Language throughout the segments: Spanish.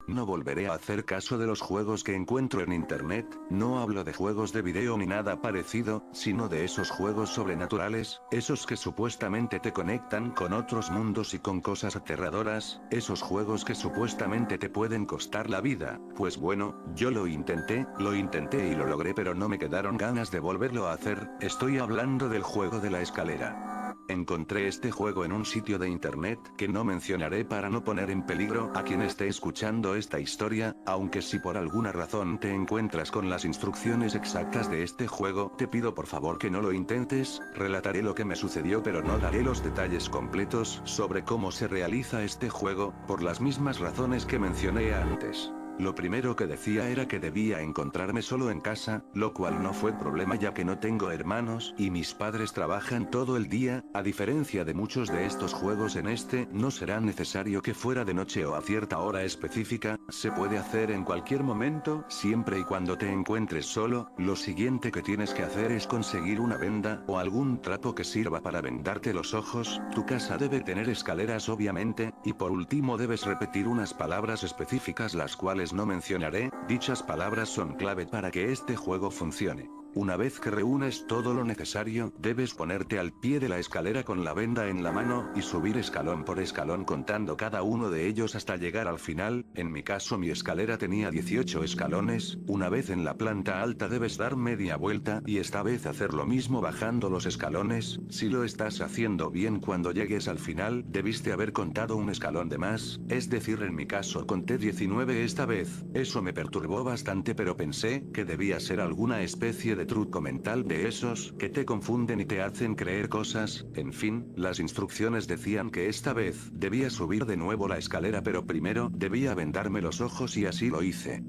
No volveré a hacer caso de los juegos que encuentro en internet, no hablo de juegos de video ni nada parecido, sino de esos juegos sobrenaturales, esos que supuestamente te conectan con otros mundos y con cosas aterradoras, esos juegos que supuestamente te pueden costar la vida. Pues bueno, yo lo intenté y lo logré, pero no me quedaron ganas de volverlo a hacer. Estoy hablando del juego de la escalera. Encontré este juego en un sitio de internet que no mencionaré para no poner en peligro a quien esté escuchando esta historia, aunque si por alguna razón te encuentras con las instrucciones exactas de este juego, te pido por favor que no lo intentes. Relataré lo que me sucedió, pero no daré los detalles completos sobre cómo se realiza este juego, por las mismas razones que mencioné antes. Lo primero que decía era que debía encontrarme solo en casa, lo cual no fue problema ya que no tengo hermanos y mis padres trabajan todo el día. A diferencia de muchos de estos juegos, en este no será necesario que fuera de noche o a cierta hora específica, se puede hacer en cualquier momento, siempre y cuando te encuentres solo. Lo siguiente que tienes que hacer es conseguir una venda o algún trapo que sirva para vendarte los ojos. Tu casa debe tener escaleras obviamente, y por último debes repetir unas palabras específicas las cuales no mencionaré. Dichas palabras son clave para que este juego funcione. Una vez que reúnes todo lo necesario, debes ponerte al pie de la escalera con la venda en la mano y subir escalón por escalón contando cada uno de ellos hasta llegar al final. En mi caso mi escalera tenía 18 escalones. Una vez en la planta alta debes dar media vuelta y esta vez hacer lo mismo bajando los escalones. Si lo estás haciendo bien, cuando llegues al final debiste haber contado un escalón de más, es decir, en mi caso conté 19 esta vez. Eso me perturbó bastante, pero pensé que debía ser alguna especie de truco mental de esos que te confunden y te hacen creer cosas. En fin, las instrucciones decían que esta vez debía subir de nuevo la escalera, pero primero debía vendarme los ojos y así lo hice.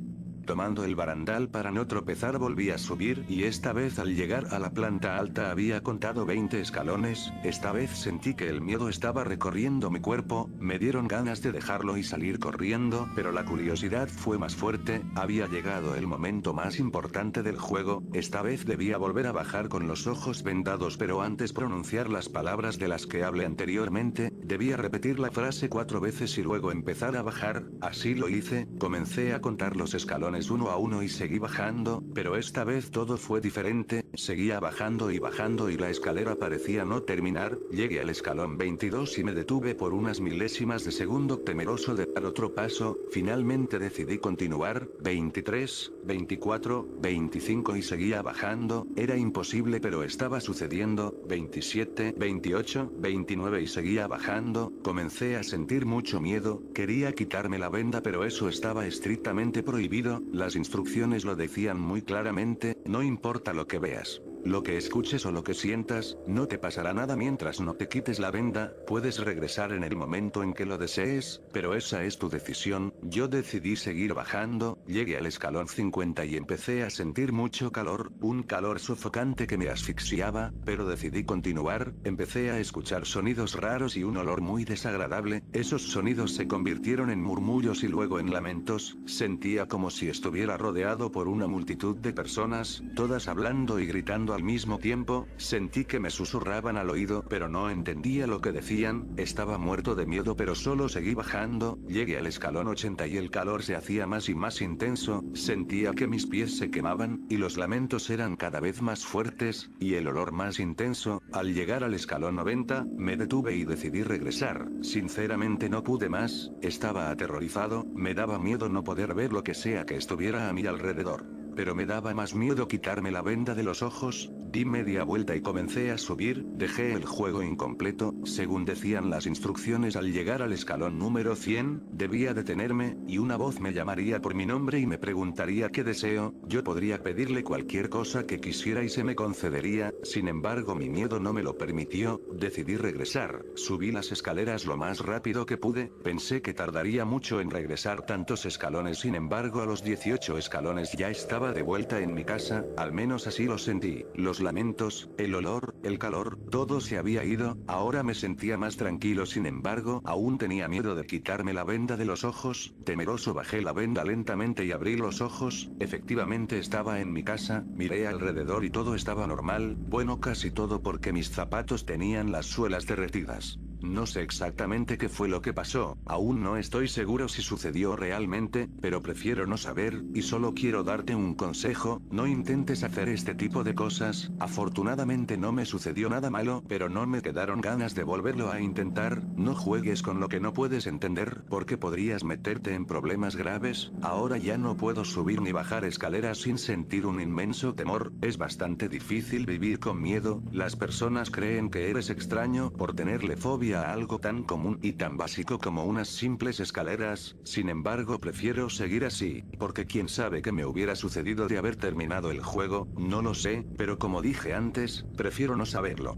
Tomando el barandal para no tropezar volví a subir y esta vez al llegar a la planta alta había contado 20 escalones. Esta vez sentí que el miedo estaba recorriendo mi cuerpo, me dieron ganas de dejarlo y salir corriendo, pero la curiosidad fue más fuerte. Había llegado el momento más importante del juego. Esta vez debía volver a bajar con los ojos vendados, pero antes pronunciar las palabras de las que hablé anteriormente. Debía repetir la frase 4 veces y luego empezar a bajar. Así lo hice, comencé a contar los escalones uno a uno y seguí bajando, pero esta vez todo fue diferente. Seguía bajando y la escalera parecía no terminar. Llegué al escalón 22 y me detuve por unas milésimas de segundo, temeroso de dar otro paso. Finalmente decidí continuar. 23, 24, 25 y seguía bajando. Era imposible, pero estaba sucediendo. 27, 28, 29 y seguía bajando. Comencé a sentir mucho miedo. Quería quitarme la venda, pero eso estaba estrictamente prohibido. Las instrucciones lo decían muy claramente: no importa lo que veas, lo que escuches o lo que sientas, no te pasará nada mientras no te quites la venda. Puedes regresar en el momento en que lo desees, pero esa es tu decisión. Yo decidí seguir bajando. Llegué al escalón 50 y empecé a sentir mucho calor, un calor sofocante que me asfixiaba, pero decidí continuar. Empecé a escuchar sonidos raros y un olor muy desagradable. Esos sonidos se convirtieron en murmullos y luego en lamentos. Sentía como si estuviera rodeado por una multitud de personas, todas hablando y gritando al mismo tiempo. Sentí que me susurraban al oído, pero no entendía lo que decían. Estaba muerto de miedo, pero solo seguí bajando. Llegué al escalón 80 y el calor se hacía más y más intenso. Sentía que mis pies se quemaban, y los lamentos eran cada vez más fuertes, y el olor más intenso. Al llegar al escalón 90, me detuve y decidí regresar. Sinceramente no pude más, estaba aterrorizado, me daba miedo no poder ver lo que sea que estuviera a mi alrededor. Pero me daba más miedo quitarme la venda de los ojos. Di media vuelta y comencé a subir. Dejé el juego incompleto, según decían las instrucciones. Al llegar al escalón número 100, debía detenerme, y una voz me llamaría por mi nombre y me preguntaría qué deseo. Yo podría pedirle cualquier cosa que quisiera y se me concedería. Sin embargo, mi miedo no me lo permitió. Decidí regresar. Subí las escaleras lo más rápido que pude. Pensé que tardaría mucho en regresar tantos escalones, sin embargo a los 18 escalones ya estaba de vuelta en mi casa, al menos así lo sentí. Los lamentos, el olor, el calor, todo se había ido. Ahora me sentía más tranquilo, sin embargo aún tenía miedo de quitarme la venda de los ojos. Temeroso bajé la venda lentamente y abrí los ojos. Efectivamente estaba en mi casa. Miré alrededor y todo estaba normal, bueno, casi todo, porque mis zapatos tenían las suelas derretidas. No sé exactamente qué fue lo que pasó, aún no estoy seguro si sucedió realmente, pero prefiero no saber, y solo quiero darte un consejo, no intentes hacer este tipo de cosas. Afortunadamente no me sucedió nada malo, pero no me quedaron ganas de volverlo a intentar. No juegues con lo que no puedes entender, porque podrías meterte en problemas graves. Ahora ya no puedo subir ni bajar escaleras sin sentir un inmenso temor, es bastante difícil vivir con miedo. Las personas creen que eres extraño por tenerle fobia a algo tan común y tan básico como unas simples escaleras. Sin embargo, prefiero seguir así, porque quién sabe qué me hubiera sucedido de haber terminado el juego, no lo sé, pero como dije antes, prefiero no saberlo.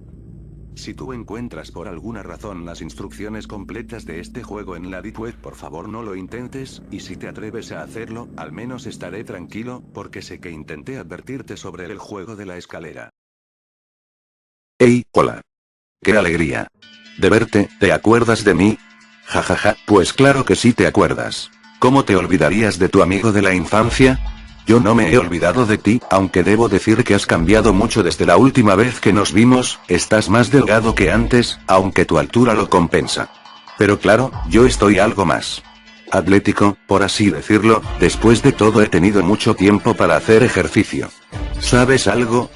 Si tú encuentras por alguna razón las instrucciones completas de este juego en la Deep Web, por favor no lo intentes, y si te atreves a hacerlo, al menos estaré tranquilo, porque sé que intenté advertirte sobre el juego de la escalera. Hey, hola. ¡Qué alegría de verte! ¿Te acuerdas de mí? Jajaja, pues claro que sí te acuerdas. ¿Cómo te olvidarías de tu amigo de la infancia? Yo no me he olvidado de ti, aunque debo decir que has cambiado mucho desde la última vez que nos vimos, estás más delgado que antes, aunque tu altura lo compensa. Pero claro, yo estoy algo más atlético, por así decirlo, después de todo he tenido mucho tiempo para hacer ejercicio. ¿Sabes algo?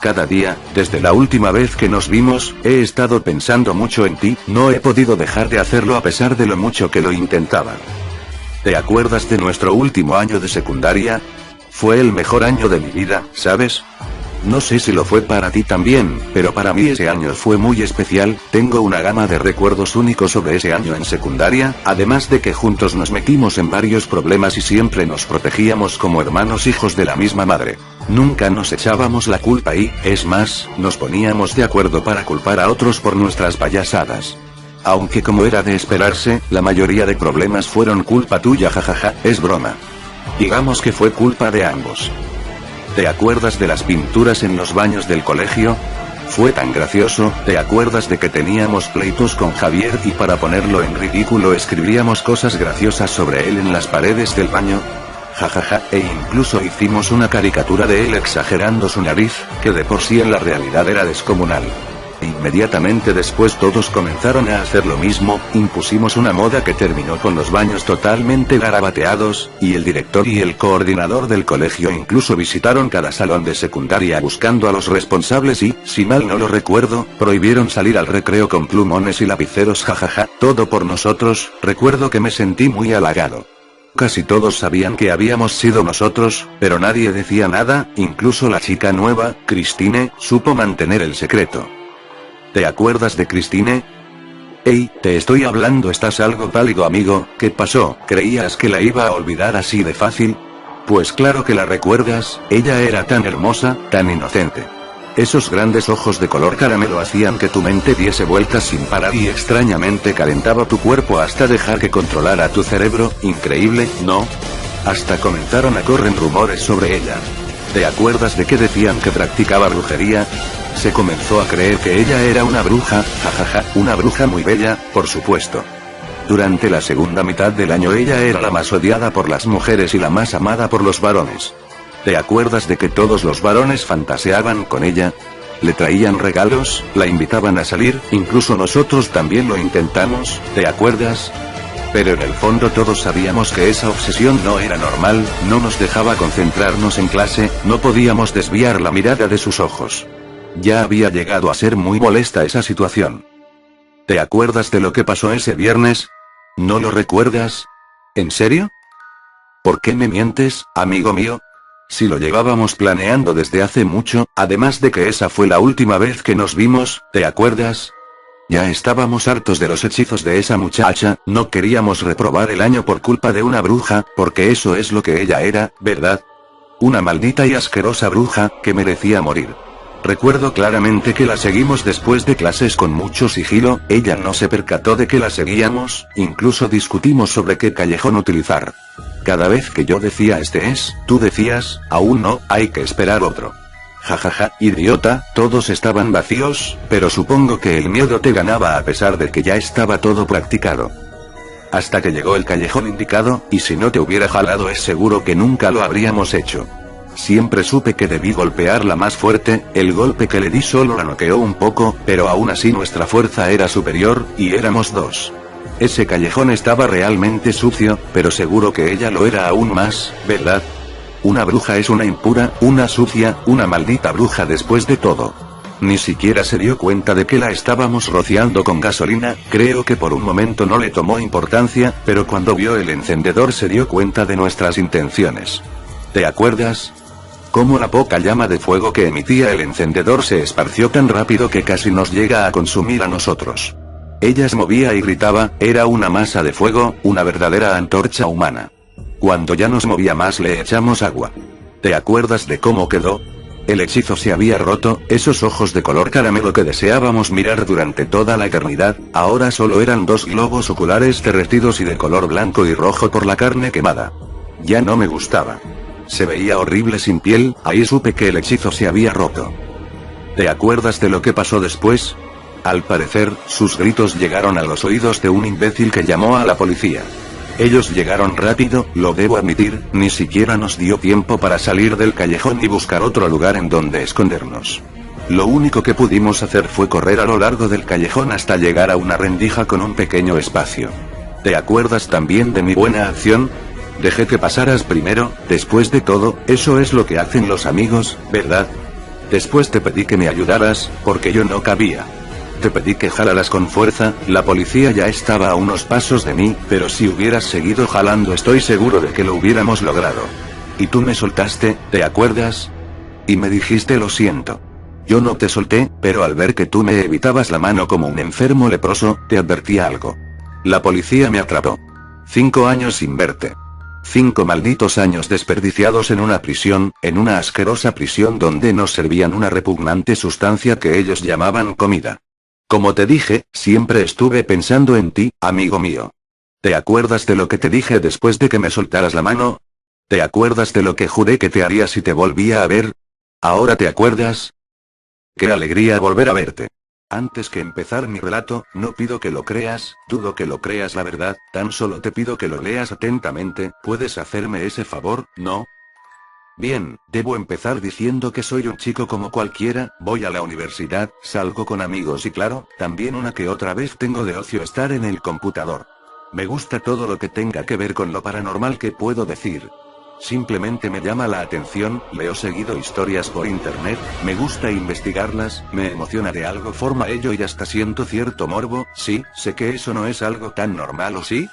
Cada día, desde la última vez que nos vimos, he estado pensando mucho en ti, no he podido dejar de hacerlo a pesar de lo mucho que lo intentaba. ¿Te acuerdas de nuestro último año de secundaria? Fue el mejor año de mi vida, ¿sabes? No sé si lo fue para ti también, pero para mí ese año fue muy especial. Tengo una gama de recuerdos únicos sobre ese año en secundaria, además de que juntos nos metimos en varios problemas y siempre nos protegíamos como hermanos hijos de la misma madre. Nunca nos echábamos la culpa y, es más, nos poníamos de acuerdo para culpar a otros por nuestras payasadas. Aunque como era de esperarse, la mayoría de problemas fueron culpa tuya, jajaja, es broma. Digamos que fue culpa de ambos. ¿Te acuerdas de las pinturas en los baños del colegio? Fue tan gracioso. ¿Te acuerdas de que teníamos pleitos con Javier y para ponerlo en ridículo escribíamos cosas graciosas sobre él en las paredes del baño? Jajaja, e incluso hicimos una caricatura de él exagerando su nariz, que de por sí en la realidad era descomunal. Inmediatamente después todos comenzaron a hacer lo mismo, impusimos una moda que terminó con los baños totalmente garabateados, y el director y el coordinador del colegio incluso visitaron cada salón de secundaria buscando a los responsables y, si mal no lo recuerdo, prohibieron salir al recreo con plumones y lapiceros, jajaja, todo por nosotros. Recuerdo que me sentí muy halagado. Casi todos sabían que habíamos sido nosotros, pero nadie decía nada, incluso la chica nueva, Christine, supo mantener el secreto. ¿Te acuerdas de Christine? Hey, te estoy hablando, estás algo pálido, amigo, ¿qué pasó? ¿Creías que la iba a olvidar así de fácil? Pues claro que la recuerdas, ella era tan hermosa, tan inocente. Esos grandes ojos de color caramelo hacían que tu mente diese vueltas sin parar y extrañamente calentaba tu cuerpo hasta dejar que controlara tu cerebro. Increíble, ¿no? Hasta comenzaron a correr rumores sobre ella. ¿Te acuerdas de que decían que practicaba brujería? Se comenzó a creer que ella era una bruja, jajaja, una bruja muy bella, por supuesto. Durante la segunda mitad del año ella era la más odiada por las mujeres y la más amada por los varones. ¿Te acuerdas de que todos los varones fantaseaban con ella? Le traían regalos, la invitaban a salir, incluso nosotros también lo intentamos, ¿te acuerdas? Pero en el fondo todos sabíamos que esa obsesión no era normal, no nos dejaba concentrarnos en clase, no podíamos desviar la mirada de sus ojos. Ya había llegado a ser muy molesta esa situación. ¿Te acuerdas de lo que pasó ese viernes? ¿No lo recuerdas? ¿En serio? ¿Por qué me mientes, amigo mío? Si lo llevábamos planeando desde hace mucho, además de que esa fue la última vez que nos vimos, ¿te acuerdas? Ya estábamos hartos de los hechizos de esa muchacha, no queríamos reprobar el año por culpa de una bruja, porque eso es lo que ella era, ¿verdad? Una maldita y asquerosa bruja, que merecía morir. Recuerdo claramente que la seguimos después de clases con mucho sigilo, ella no se percató de que la seguíamos, incluso discutimos sobre qué callejón utilizar. Cada vez que yo decía este es, tú decías, aún no, hay que esperar otro. Jajaja, idiota, todos estaban vacíos, pero supongo que el miedo te ganaba a pesar de que ya estaba todo practicado. Hasta que llegó el callejón indicado, y si no te hubiera jalado es seguro que nunca lo habríamos hecho. Siempre supe que debí golpearla más fuerte, el golpe que le di solo la noqueó un poco, pero aún así nuestra fuerza era superior, y éramos dos. Ese callejón estaba realmente sucio, pero seguro que ella lo era aún más, ¿verdad? Una bruja es una impura, una sucia, una maldita bruja después de todo. Ni siquiera se dio cuenta de que la estábamos rociando con gasolina, creo que por un momento no le tomó importancia, pero cuando vio el encendedor se dio cuenta de nuestras intenciones. ¿Te acuerdas? Cómo la poca llama de fuego que emitía el encendedor se esparció tan rápido que casi nos llega a consumir a nosotros. Ella se movía y gritaba, era una masa de fuego, una verdadera antorcha humana. Cuando ya nos movía más le echamos agua. ¿Te acuerdas de cómo quedó? El hechizo se había roto, esos ojos de color caramelo que deseábamos mirar durante toda la eternidad, ahora solo eran dos globos oculares derretidos y de color blanco y rojo por la carne quemada. Ya no me gustaba. Se veía horrible sin piel, ahí supe que el hechizo se había roto. ¿Te acuerdas de lo que pasó después? Al parecer, sus gritos llegaron a los oídos de un imbécil que llamó a la policía. Ellos llegaron rápido, lo debo admitir, ni siquiera nos dio tiempo para salir del callejón y buscar otro lugar en donde escondernos. Lo único que pudimos hacer fue correr a lo largo del callejón hasta llegar a una rendija con un pequeño espacio. ¿Te acuerdas también de mi buena acción? Dejé que pasaras primero, después de todo, eso es lo que hacen los amigos, ¿verdad? Después te pedí que me ayudaras, porque yo no cabía. Te pedí que jalaras con fuerza, la policía ya estaba a unos pasos de mí, pero si hubieras seguido jalando estoy seguro de que lo hubiéramos logrado. Y tú me soltaste, ¿te acuerdas? Y me dijiste lo siento. Yo no te solté, pero al ver que tú me evitabas la mano como un enfermo leproso, te advertí algo. La policía me atrapó. 5 años sin verte. 5 malditos años desperdiciados en una prisión, en una asquerosa prisión donde nos servían una repugnante sustancia que ellos llamaban comida. Como te dije, siempre estuve pensando en ti, amigo mío. ¿Te acuerdas de lo que te dije después de que me soltaras la mano? ¿Te acuerdas de lo que juré que te haría si te volvía a ver? ¿Ahora te acuerdas? ¡Qué alegría volver a verte! Antes que empezar mi relato, no pido que lo creas, dudo que lo creas la verdad, tan solo te pido que lo leas atentamente, ¿puedes hacerme ese favor, no? Bien, debo empezar diciendo que soy un chico como cualquiera, voy a la universidad, salgo con amigos y claro, también una que otra vez tengo de ocio estar en el computador. Me gusta todo lo que tenga que ver con lo paranormal que puedo decir. Simplemente me llama la atención, leo seguido historias por internet, me gusta investigarlas, me emociona de algo forma ello y hasta siento cierto morbo, sí, sé que eso no es algo tan normal ¿o sí?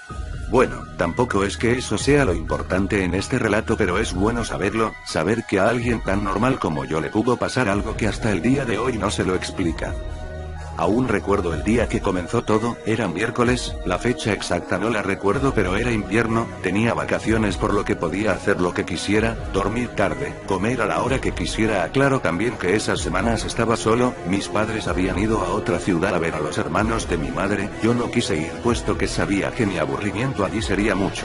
Bueno, tampoco es que eso sea lo importante en este relato pero es bueno saberlo, saber que a alguien tan normal como yo le pudo pasar algo que hasta el día de hoy no se lo explica. Aún recuerdo el día que comenzó todo, era miércoles, la fecha exacta no la recuerdo pero era invierno, tenía vacaciones por lo que podía hacer lo que quisiera, dormir tarde, comer a la hora que quisiera. Aclaro también que esas semanas estaba solo, mis padres habían ido a otra ciudad a ver a los hermanos de mi madre, yo no quise ir puesto que sabía que mi aburrimiento allí sería mucho.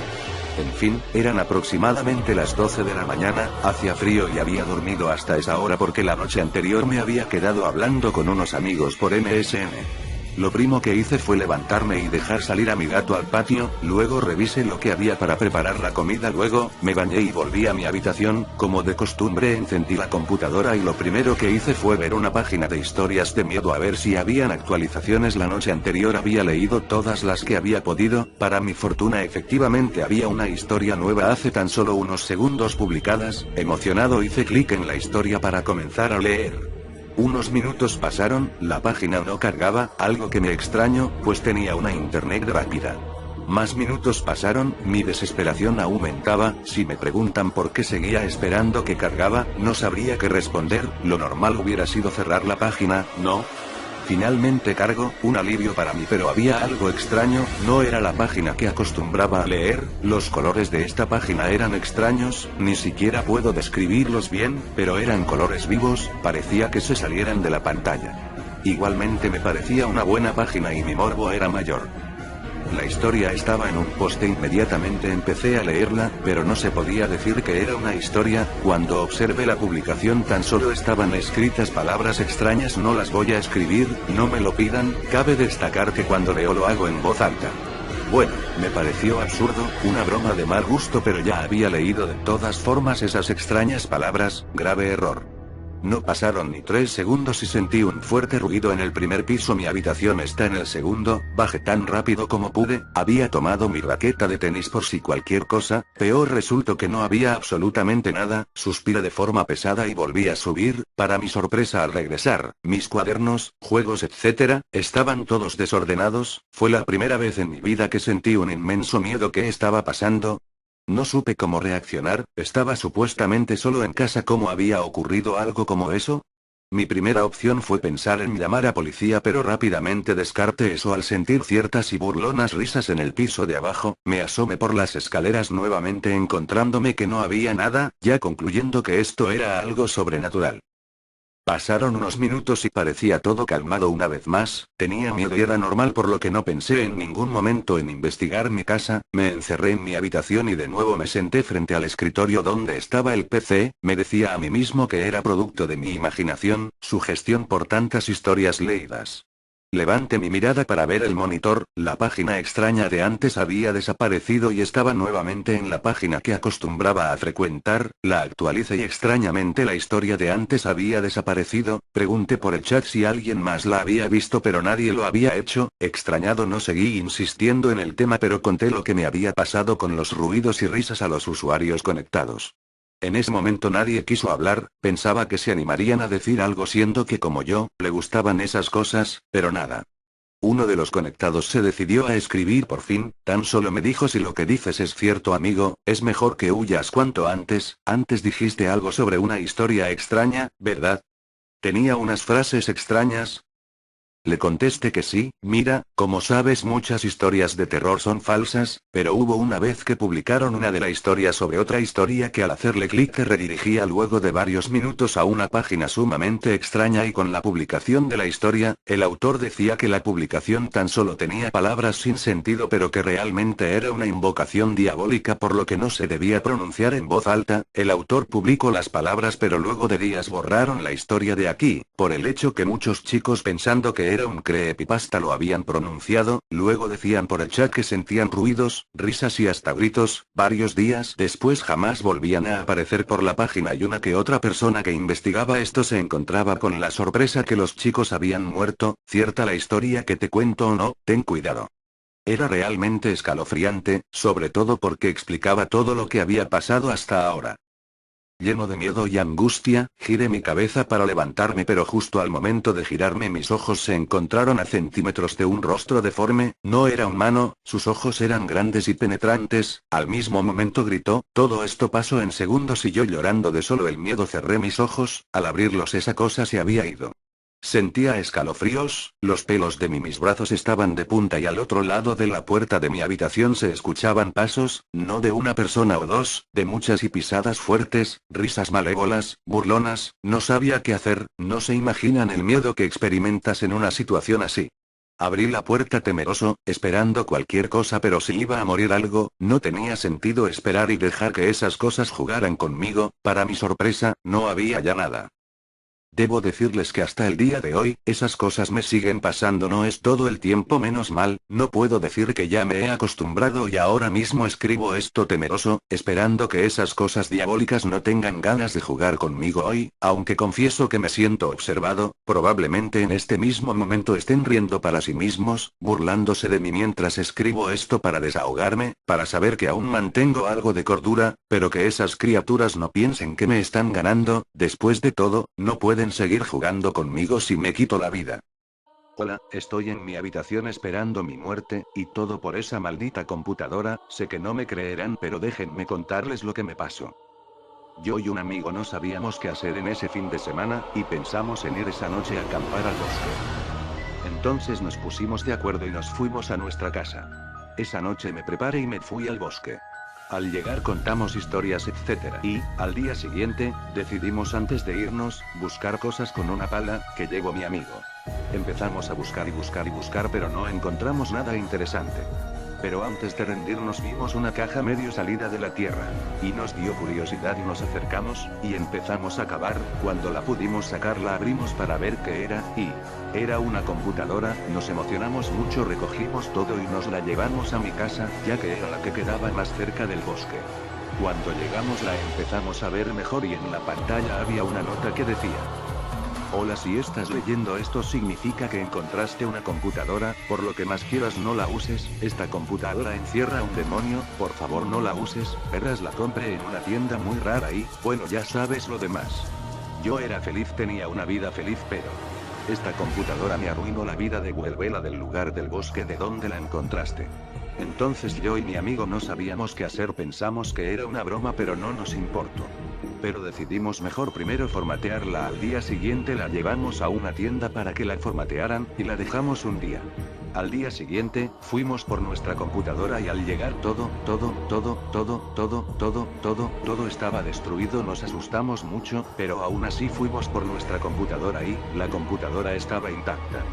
En fin, eran aproximadamente las 12 de la mañana, hacía frío y había dormido hasta esa hora porque la noche anterior me había quedado hablando con unos amigos por MSN. Lo primero que hice fue levantarme y dejar salir a mi gato al patio, luego revisé lo que había para preparar la comida, luego, me bañé y volví a mi habitación, como de costumbre encendí la computadora y lo primero que hice fue ver una página de historias de miedo a ver si habían actualizaciones. La noche anterior había leído todas las que había podido, para mi fortuna efectivamente había una historia nueva hace tan solo unos segundos publicadas, emocionado hice clic en la historia para comenzar a leer. Unos minutos pasaron, la página no cargaba, algo que me extrañó, pues tenía una internet rápida. Más minutos pasaron, mi desesperación aumentaba, si me preguntan por qué seguía esperando que cargaba, no sabría qué responder, lo normal hubiera sido cerrar la página, ¿no? Finalmente cargó, un alivio para mí pero había algo extraño, no era la página que acostumbraba a leer, los colores de esta página eran extraños, ni siquiera puedo describirlos bien, pero eran colores vivos, parecía que se salieran de la pantalla. Igualmente me parecía una buena página y mi morbo era mayor. La historia estaba en un post e inmediatamente empecé a leerla, pero no se podía decir que era una historia, cuando observé la publicación tan solo estaban escritas palabras extrañas. No las voy a escribir, no me lo pidan, cabe destacar que cuando leo lo hago en voz alta. Bueno, me pareció absurdo, una broma de mal gusto, pero ya había leído de todas formas esas extrañas palabras. Grave error. No pasaron ni 3 segundos y sentí un fuerte ruido en el primer piso. Mi habitación está en el segundo. Bajé tan rápido como pude. Había tomado mi raqueta de tenis por si cualquier cosa. Peor resultó que no había absolutamente nada. Suspiré de forma pesada y volví a subir. Para mi sorpresa, al regresar, mis cuadernos, juegos, etc., estaban todos desordenados. Fue la primera vez en mi vida que sentí un inmenso miedo. ¿Qué estaba pasando? No supe cómo reaccionar. Estaba supuestamente solo en casa. ¿Cómo había ocurrido algo como eso? Mi primera opción fue pensar en llamar a policía, pero rápidamente descarté eso al sentir ciertas y burlonas risas en el piso de abajo. Me asomé por las escaleras nuevamente, encontrándome que no había nada, ya concluyendo que esto era algo sobrenatural. Pasaron unos minutos y parecía todo calmado una vez más. Tenía miedo y era normal, por lo que no pensé en ningún momento en investigar mi casa. Me encerré en mi habitación y de nuevo me senté frente al escritorio donde estaba el PC. Me decía a mí mismo que era producto de mi imaginación, sugestión por tantas historias leídas. Levanté mi mirada para ver el monitor. La página extraña de antes había desaparecido y estaba nuevamente en la página que acostumbraba a frecuentar. La actualicé y extrañamente la historia de antes había desaparecido. Pregunté por el chat si alguien más la había visto, pero nadie lo había hecho. Extrañado, no seguí insistiendo en el tema, pero conté lo que me había pasado con los ruidos y risas a los usuarios conectados. En ese momento nadie quiso hablar. Pensaba que se animarían a decir algo, siendo que como yo, le gustaban esas cosas, pero nada. Uno de los conectados se decidió a escribir por fin. Tan solo me dijo: si lo que dices es cierto, amigo, es mejor que huyas cuanto antes. Antes dijiste algo sobre una historia extraña, ¿verdad? Tenía unas frases extrañas. Le contesté que sí. Mira, como sabes, muchas historias de terror son falsas, pero hubo una vez que publicaron una de la historia sobre otra historia que al hacerle clic te redirigía luego de varios minutos a una página sumamente extraña, y con la publicación de la historia, el autor decía que la publicación tan solo tenía palabras sin sentido, pero que realmente era una invocación diabólica, por lo que no se debía pronunciar en voz alta. El autor publicó las palabras, pero luego de días borraron la historia de aquí, por el hecho que muchos chicos, pensando que era un creepypasta, lo habían pronunciado. Luego decían por el chat que sentían ruidos, risas y hasta gritos. Varios días después jamás volvían a aparecer por la página, y una que otra persona que investigaba esto se encontraba con la sorpresa que los chicos habían muerto. ¿Cierta la historia que te cuento o no? Ten cuidado. Era realmente escalofriante, sobre todo porque explicaba todo lo que había pasado hasta ahora. Lleno de miedo y angustia, giré mi cabeza para levantarme, pero justo al momento de girarme mis ojos se encontraron a centímetros de un rostro deforme. No era humano, sus ojos eran grandes y penetrantes. Al mismo momento gritó. Todo esto pasó en segundos y yo, llorando de solo el miedo, cerré mis ojos. Al abrirlos esa cosa se había ido. Sentía escalofríos, los pelos de mis brazos estaban de punta, y al otro lado de la puerta de mi habitación se escuchaban pasos, no de una persona o dos, de muchas, y pisadas fuertes, risas malévolas, burlonas. No sabía qué hacer. No se imaginan el miedo que experimentas en una situación así. Abrí la puerta temeroso, esperando cualquier cosa, pero si iba a morir algo, no tenía sentido esperar y dejar que esas cosas jugaran conmigo. Para mi sorpresa, no había ya nada. Debo decirles que hasta el día de hoy, esas cosas me siguen pasando. No es todo el tiempo, menos mal. No puedo decir que ya me he acostumbrado, y ahora mismo escribo esto temeroso, esperando que esas cosas diabólicas no tengan ganas de jugar conmigo hoy, aunque confieso que me siento observado. Probablemente en este mismo momento estén riendo para sí mismos, burlándose de mí mientras escribo esto, para desahogarme, para saber que aún mantengo algo de cordura, pero que esas criaturas no piensen que me están ganando. Después de todo, no pueden seguir jugando conmigo si me quito la vida. Hola, estoy en mi habitación esperando mi muerte, y todo por esa maldita computadora. Sé que no me creerán, pero déjenme contarles lo que me pasó. Yo y un amigo no sabíamos qué hacer en ese fin de semana, y pensamos en ir esa noche a acampar al bosque. Entonces nos pusimos de acuerdo y nos fuimos a nuestra casa. Esa noche me preparé y me fui al bosque. Al llegar contamos historias, etc. Y, al día siguiente, decidimos antes de irnos, buscar cosas con una pala, que llevó mi amigo. Empezamos a buscar y buscar y buscar, pero no encontramos nada interesante. Pero antes de rendirnos vimos una caja medio salida de la tierra. Y nos dio curiosidad y nos acercamos, y empezamos a cavar. Cuando la pudimos sacar la abrimos para ver qué era, y era una computadora. Nos emocionamos mucho, recogimos todo y nos la llevamos a mi casa, ya que era la que quedaba más cerca del bosque. Cuando llegamos la empezamos a ver mejor y en la pantalla había una nota que decía: hola, si estás leyendo esto significa que encontraste una computadora, por lo que más quieras no la uses, esta computadora encierra a un demonio, por favor no la uses, verás la compré en una tienda muy rara y, bueno, ya sabes lo demás. Yo era feliz, tenía una vida feliz, pero esta computadora me arruinó la vida. Devuélvela del lugar del bosque de donde la encontraste. Entonces yo y mi amigo no sabíamos qué hacer, pensamos que era una broma pero no nos importó. Pero decidimos mejor primero formatearla. Al día siguiente la llevamos a una tienda para que la formatearan, y la dejamos un día. Al día siguiente, fuimos por nuestra computadora y al llegar todo estaba destruido. Nos asustamos mucho, pero aún así fuimos por nuestra computadora y la computadora estaba intacta.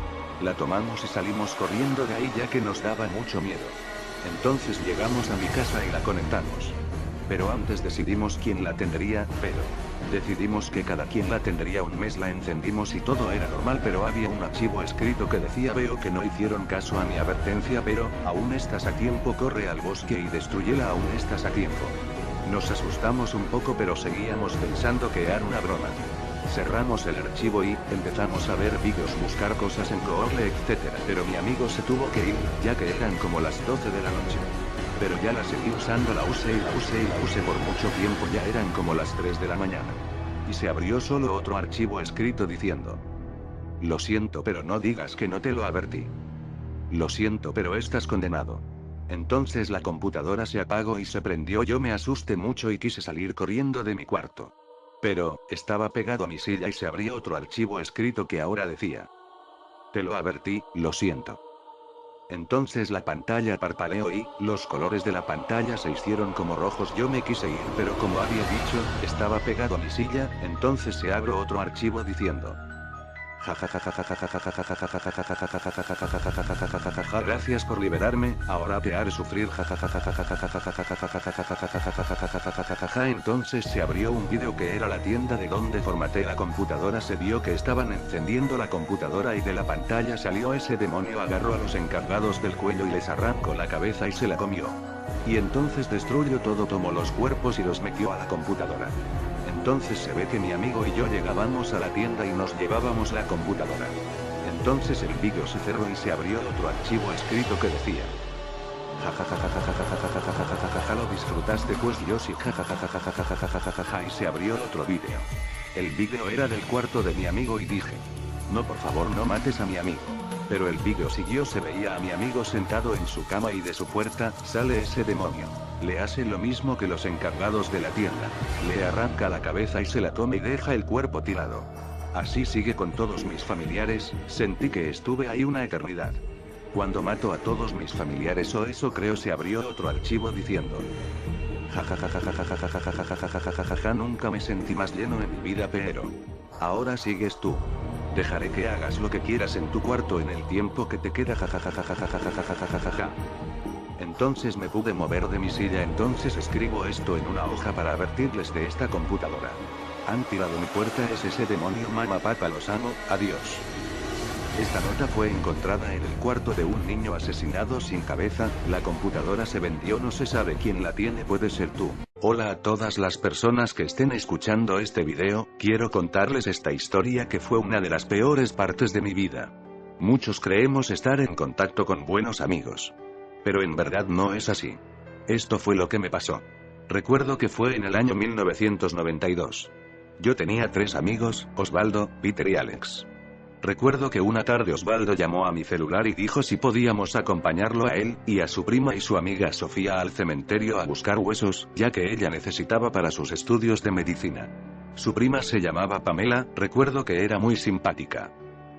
La tomamos y salimos corriendo de ahí ya que nos daba mucho miedo. Entonces llegamos a mi casa y la conectamos. Pero antes decidimos quién la tendría, pero decidimos que cada quien la tendría un mes. La encendimos y todo era normal, pero había un archivo escrito que decía: veo que no hicieron caso a mi advertencia, pero aún estás a tiempo, corre al bosque y destrúyela, aún estás a tiempo. Nos asustamos un poco pero seguíamos pensando que era una broma. Cerramos el archivo y empezamos a ver vídeos, buscar cosas en Google, etc. Pero mi amigo se tuvo que ir, ya que eran como las 12 de la noche. Pero ya la seguí usando, la usé y la usé y la usé por mucho tiempo, ya eran como las 3 de la mañana. Y se abrió solo otro archivo escrito diciendo: lo siento, pero no digas que no te lo advertí. Lo siento, pero estás condenado. Entonces la computadora se apagó y se prendió. Yo me asusté mucho y quise salir corriendo de mi cuarto. Pero estaba pegado a mi silla y se abrió otro archivo escrito que ahora decía: te lo advertí, lo siento. Entonces la pantalla parpadeó y los colores de la pantalla se hicieron como rojos. Yo me quise ir, pero como había dicho, estaba pegado a mi silla. Entonces se abrió otro archivo diciendo: gracias por liberarme, ahora te haré sufrir. Entonces se abrió un vídeo que era la tienda de donde formateé la computadora. Se vio que estaban encendiendo la computadora y de la pantalla salió ese demonio. Agarró a los encargados del cuello y les arrancó la cabeza y se la comió. Y entonces destruyó todo, tomó los cuerpos y los metió a la computadora. Entonces se ve que mi amigo y yo llegábamos a la tienda y nos llevábamos la computadora. Entonces el vídeo se cerró y se abrió otro archivo escrito que decía: lo disfrutaste, pues yo sí, y se abrió otro vídeo. El vídeo era del cuarto de mi amigo y dije: no, por favor no mates a mi amigo. Pero el vídeo siguió, se veía a mi amigo sentado en su cama y de su puerta sale ese demonio. Le hace lo mismo que los encargados de la tienda. Le arranca la cabeza y se la come y deja el cuerpo tirado. Así sigue con todos mis familiares. Sentí que estuve ahí una eternidad. Cuando mato a todos mis familiares, o eso creo, se abrió otro archivo diciendo: nunca me sentí más lleno en mi vida, pero ahora sigues tú. Dejaré que hagas lo que quieras en tu cuarto en el tiempo que te queda. Entonces me pude mover de mi silla. Entonces escribo esto en una hoja para advertirles de esta computadora. Han tirado mi puerta, es ese demonio, mamá, papá, los amo, adiós. Esta nota fue encontrada en el cuarto de un niño asesinado sin cabeza. La computadora se vendió, no se sabe quién la tiene, puede ser tú. Hola a todas las personas que estén escuchando este video, quiero contarles esta historia que fue una de las peores partes de mi vida. Muchos creemos estar en contacto con buenos amigos. Pero en verdad no es así. Esto fue lo que me pasó. Recuerdo que fue en el año 1992. Yo tenía 3 amigos, Osvaldo, Peter y Alex. Recuerdo que una tarde Osvaldo llamó a mi celular y dijo si podíamos acompañarlo a él, y a su prima y su amiga Sofía al cementerio a buscar huesos, ya que ella necesitaba para sus estudios de medicina. Su prima se llamaba Pamela, recuerdo que era muy simpática.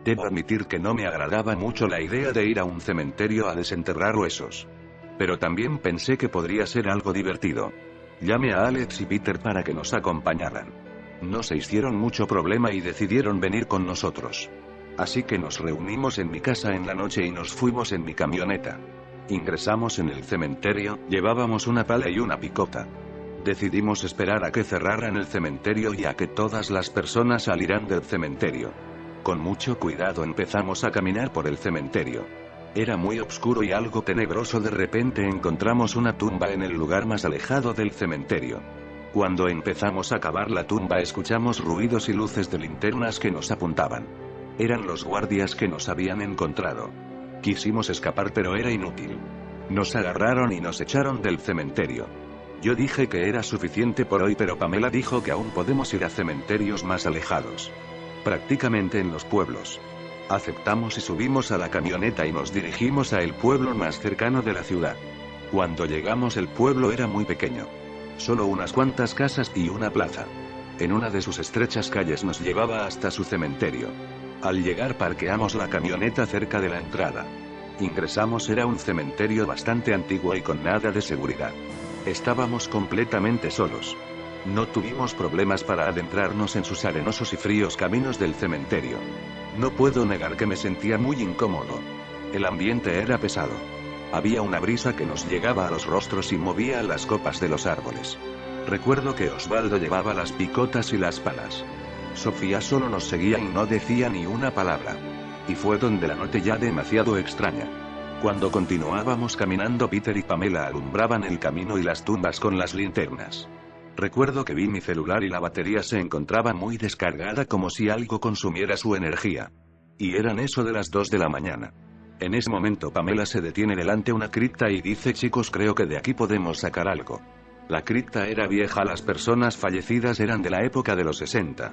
Debo admitir que no me agradaba mucho la idea de ir a un cementerio a desenterrar huesos. Pero también pensé que podría ser algo divertido. Llamé a Alex y Peter para que nos acompañaran. No se hicieron mucho problema y decidieron venir con nosotros. Así que nos reunimos en mi casa en la noche y nos fuimos en mi camioneta. Ingresamos en el cementerio, llevábamos una pala y una picota. Decidimos esperar a que cerraran el cementerio y a que todas las personas salieran del cementerio. Con mucho cuidado empezamos a caminar por el cementerio. Era muy oscuro y algo tenebroso. De repente encontramos una tumba en el lugar más alejado del cementerio. Cuando empezamos a cavar la tumba escuchamos ruidos y luces de linternas que nos apuntaban. Eran los guardias que nos habían encontrado. Quisimos escapar pero era inútil. Nos agarraron y nos echaron del cementerio. Yo dije que era suficiente por hoy, pero Pamela dijo que aún podemos ir a cementerios más alejados. Prácticamente en los pueblos. Aceptamos y subimos a la camioneta y nos dirigimos a el pueblo más cercano de la ciudad. Cuando llegamos el pueblo era muy pequeño. Solo unas cuantas casas y una plaza. En una de sus estrechas calles nos llevaba hasta su cementerio. Al llegar parqueamos la camioneta cerca de la entrada. Ingresamos. Era un cementerio bastante antiguo y con nada de seguridad. Estábamos completamente solos. No tuvimos problemas para adentrarnos en sus arenosos y fríos caminos del cementerio. No puedo negar que me sentía muy incómodo. El ambiente era pesado. Había una brisa que nos llegaba a los rostros y movía las copas de los árboles. Recuerdo que Osvaldo llevaba las picotas y las palas. Sofía solo nos seguía y no decía ni una palabra. Y fue donde la noté ya demasiado extraña. Cuando continuábamos caminando, Peter y Pamela alumbraban el camino y las tumbas con las linternas. Recuerdo que vi mi celular y la batería se encontraba muy descargada, como si algo consumiera su energía. Y eran eso de las 2 de la mañana. En ese momento Pamela se detiene delante de una cripta y dice: chicos, creo que de aquí podemos sacar algo. La cripta era vieja, las personas fallecidas eran de la época de los 60.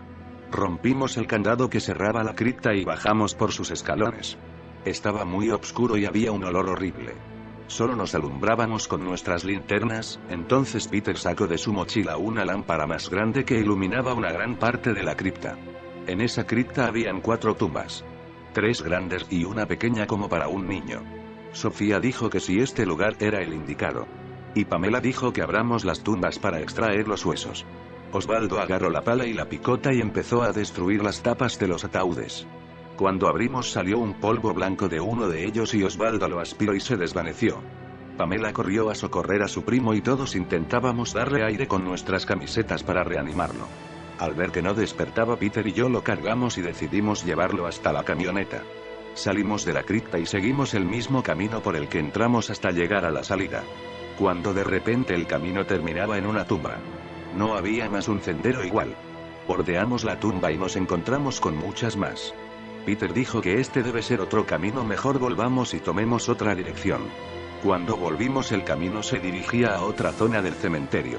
Rompimos el candado que cerraba la cripta y bajamos por sus escalones. Estaba muy oscuro y había un olor horrible. Solo nos alumbrábamos con nuestras linternas. Entonces Peter sacó de su mochila una lámpara más grande que iluminaba una gran parte de la cripta. En esa cripta habían 4 tumbas. 3 grandes y una pequeña como para un niño. Sofía dijo que si este lugar era el indicado. Y Pamela dijo que abramos las tumbas para extraer los huesos. Osvaldo agarró la pala y la picota y empezó a destruir las tapas de los ataúdes. Cuando abrimos salió un polvo blanco de uno de ellos y Osvaldo lo aspiró y se desvaneció. Pamela corrió a socorrer a su primo y todos intentábamos darle aire con nuestras camisetas para reanimarlo. Al ver que no despertaba, Peter y yo lo cargamos y decidimos llevarlo hasta la camioneta. Salimos de la cripta y seguimos el mismo camino por el que entramos hasta llegar a la salida. Cuando de repente el camino terminaba en una tumba. No había más un sendero igual. Bordeamos la tumba y nos encontramos con muchas más. Peter dijo que este debe ser otro camino, mejor volvamos y tomemos otra dirección. Cuando volvimos el camino se dirigía a otra zona del cementerio.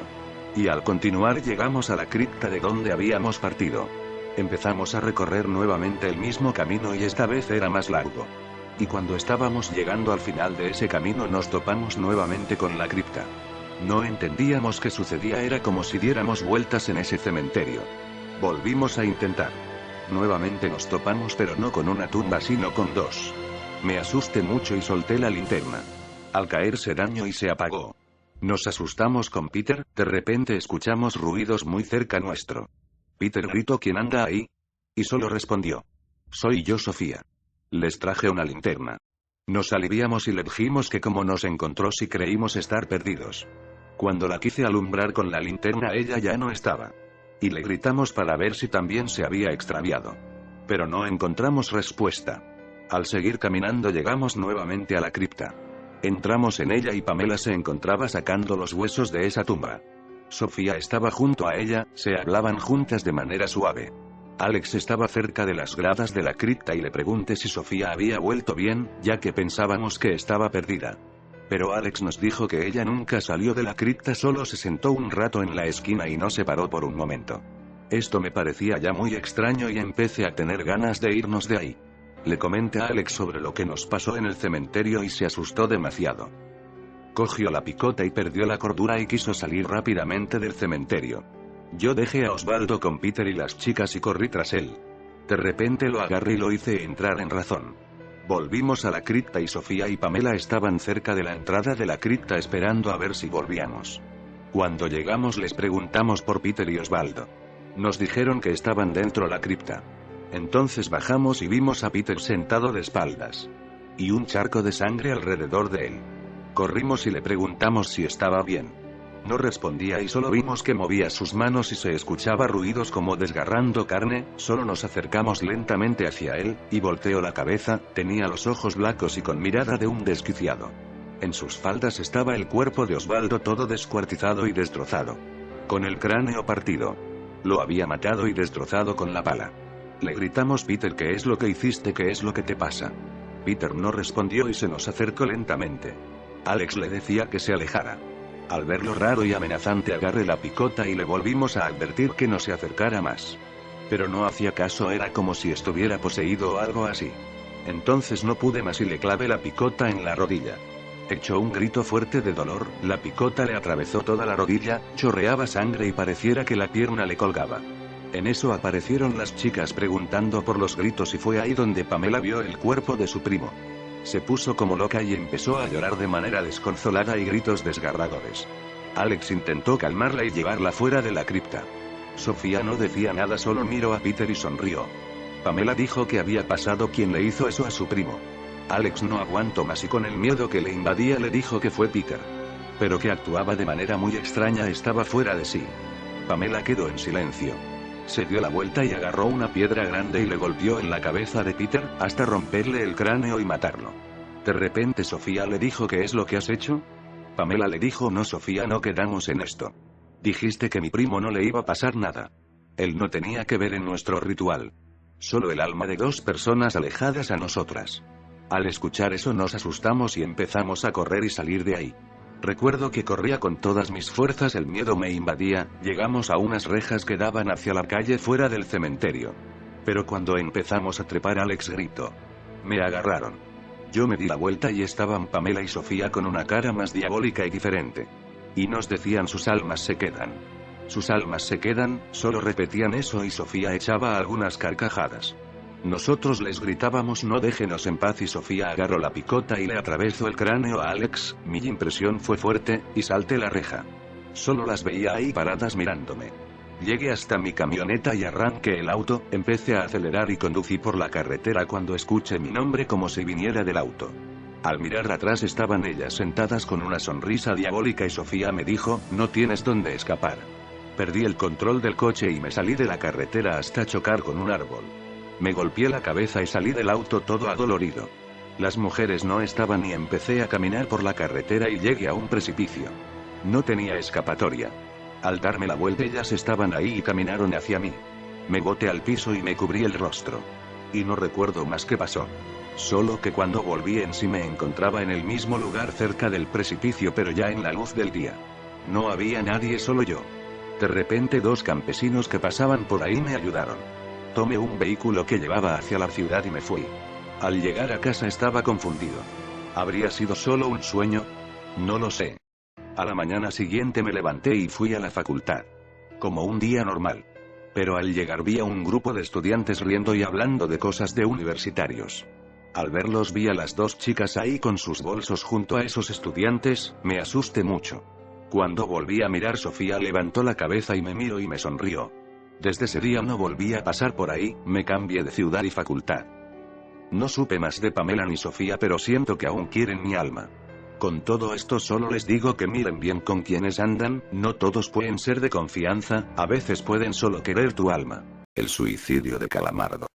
Y al continuar llegamos a la cripta de donde habíamos partido. Empezamos a recorrer nuevamente el mismo camino y esta vez era más largo. Y cuando estábamos llegando al final de ese camino nos topamos nuevamente con la cripta. No entendíamos qué sucedía, era como si diéramos vueltas en ese cementerio. Volvimos a intentar. Nuevamente nos topamos, pero no con una tumba sino con 2. Me asusté mucho y solté la linterna. Al caer se dañó y se apagó. Nos asustamos con Peter. De repente escuchamos ruidos muy cerca nuestro. Peter gritó: ¿quién anda ahí? Y solo respondió: soy yo, Sofía. Les traje una linterna. Nos aliviamos y le dijimos que como nos encontró si creímos estar perdidos. Cuando la quise alumbrar con la linterna ella ya no estaba. Y le gritamos para ver si también se había extraviado. Pero no encontramos respuesta. Al seguir caminando llegamos nuevamente a la cripta. Entramos en ella y Pamela se encontraba sacando los huesos de esa tumba. Sofía estaba junto a ella, se hablaban juntas de manera suave. Alex estaba cerca de las gradas de la cripta y le pregunté si Sofía había vuelto bien, ya que pensábamos que estaba perdida. Pero Alex nos dijo que ella nunca salió de la cripta, solo se sentó un rato en la esquina y no se paró por un momento. Esto me parecía ya muy extraño y empecé a tener ganas de irnos de ahí. Le comenté a Alex sobre lo que nos pasó en el cementerio y se asustó demasiado. Cogió la picota y perdió la cordura y quiso salir rápidamente del cementerio. Yo dejé a Osvaldo con Peter y las chicas y corrí tras él. De repente lo agarré y lo hice entrar en razón. Volvimos a la cripta y Sofía y Pamela estaban cerca de la entrada de la cripta esperando a ver si volvíamos. Cuando llegamos les preguntamos por Peter y Osvaldo. Nos dijeron que estaban dentro de la cripta. Entonces bajamos y vimos a Peter sentado de espaldas. Y un charco de sangre alrededor de él. Corrimos y le preguntamos si estaba bien. No respondía y solo vimos que movía sus manos y se escuchaba ruidos como desgarrando carne. Solo nos acercamos lentamente hacia él, y volteó la cabeza. Tenía los ojos blancos y con mirada de un desquiciado. En sus faldas estaba el cuerpo de Osvaldo todo descuartizado y destrozado. Con el cráneo partido. Lo había matado y destrozado con la pala. Le gritamos: Peter, ¿qué es lo que hiciste? ¿Qué es lo que te pasa? Peter no respondió y se nos acercó lentamente. Alex le decía que se alejara. Al verlo raro y amenazante agarré la picota y le volvimos a advertir que no se acercara más. Pero no hacía caso, era como si estuviera poseído o algo así. Entonces no pude más y le clavé la picota en la rodilla. Echó un grito fuerte de dolor, la picota le atravesó toda la rodilla, chorreaba sangre y pareciera que la pierna le colgaba. En eso aparecieron las chicas preguntando por los gritos y fue ahí donde Pamela vio el cuerpo de su primo. Se puso como loca y empezó a llorar de manera desconsolada y gritos desgarradores. Alex intentó calmarla y llevarla fuera de la cripta. Sofía no decía nada, solo miró a Peter y sonrió. Pamela dijo que había pasado quien le hizo eso a su primo. Alex no aguantó más y con el miedo que le invadía le dijo que fue Peter. Pero que actuaba de manera muy extraña, estaba fuera de sí. Pamela quedó en silencio. Se dio la vuelta y agarró una piedra grande y le golpeó en la cabeza de Peter, hasta romperle el cráneo y matarlo. De repente Sofía le dijo: ¿qué es lo que has hecho? Pamela le dijo: no, Sofía, no quedamos en esto. Dijiste que mi primo no le iba a pasar nada. Él no tenía que ver en nuestro ritual. Solo el alma de dos personas alejadas a nosotras. Al escuchar eso nos asustamos y empezamos a correr y salir de ahí. Recuerdo que corría con todas mis fuerzas, el miedo me invadía. Llegamos a unas rejas que daban hacia la calle fuera del cementerio. Pero cuando empezamos a trepar, Alex gritó. Me agarraron. Yo me di la vuelta y estaban Pamela y Sofía con una cara más diabólica y diferente. Y nos decían: sus almas se quedan. Sus almas se quedan, solo repetían eso y Sofía echaba algunas carcajadas. Nosotros les gritábamos: no, déjenos en paz, y Sofía agarró la picota y le atravesó el cráneo a Alex. Mi impresión fue fuerte, y salté la reja. Solo las veía ahí paradas mirándome. Llegué hasta mi camioneta y arranqué el auto, empecé a acelerar y conducí por la carretera cuando escuché mi nombre como si viniera del auto. Al mirar atrás estaban ellas sentadas con una sonrisa diabólica y Sofía me dijo: no tienes dónde escapar. Perdí el control del coche y me salí de la carretera hasta chocar con un árbol. Me golpeé la cabeza y salí del auto todo adolorido. Las mujeres no estaban y empecé a caminar por la carretera y llegué a un precipicio. No tenía escapatoria. Al darme la vuelta ellas estaban ahí y caminaron hacia mí. Me boté al piso y me cubrí el rostro. Y no recuerdo más qué pasó. Solo que cuando volví en sí me encontraba en el mismo lugar cerca del precipicio, pero ya en la luz del día. No había nadie, solo yo. De repente dos campesinos que pasaban por ahí me ayudaron. Tomé un vehículo que llevaba hacia la ciudad y me fui. Al llegar a casa estaba confundido. ¿Habría sido solo un sueño? No lo sé. A la mañana siguiente me levanté y fui a la facultad. Como un día normal. Pero al llegar vi a un grupo de estudiantes riendo y hablando de cosas de universitarios. Al verlos vi a las dos chicas ahí con sus bolsos junto a esos estudiantes, me asusté mucho. Cuando volví a mirar, Sofía levantó la cabeza y me miró y me sonrió. Desde ese día no volví a pasar por ahí, me cambié de ciudad y facultad. No supe más de Pamela ni Sofía, pero siento que aún quieren mi alma. Con todo esto solo les digo que miren bien con quienes andan, no todos pueden ser de confianza, a veces pueden solo querer tu alma. El suicidio de Calamardo.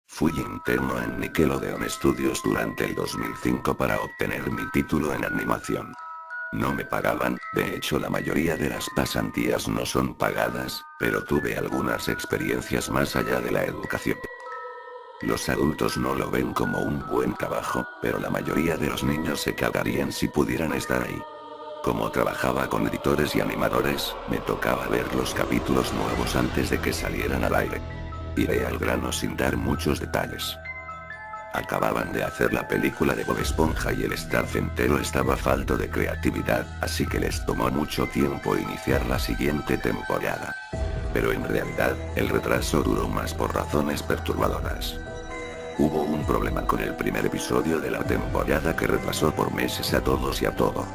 Fui interno en Nickelodeon Studios durante el 2005 para obtener mi título en animación. No me pagaban, de hecho la mayoría de las pasantías no son pagadas, pero tuve algunas experiencias más allá de la educación. Los adultos no lo ven como un buen trabajo, pero la mayoría de los niños se cagarían si pudieran estar ahí. Como trabajaba con editores y animadores, me tocaba ver los capítulos nuevos antes de que salieran al aire. Iré al grano sin dar muchos detalles. Acababan de hacer la película de Bob Esponja y el staff entero estaba falto de creatividad, así que les tomó mucho tiempo iniciar la siguiente temporada. Pero en realidad, el retraso duró más por razones perturbadoras. Hubo un problema con el primer episodio de la temporada que retrasó por meses a todos y a todo.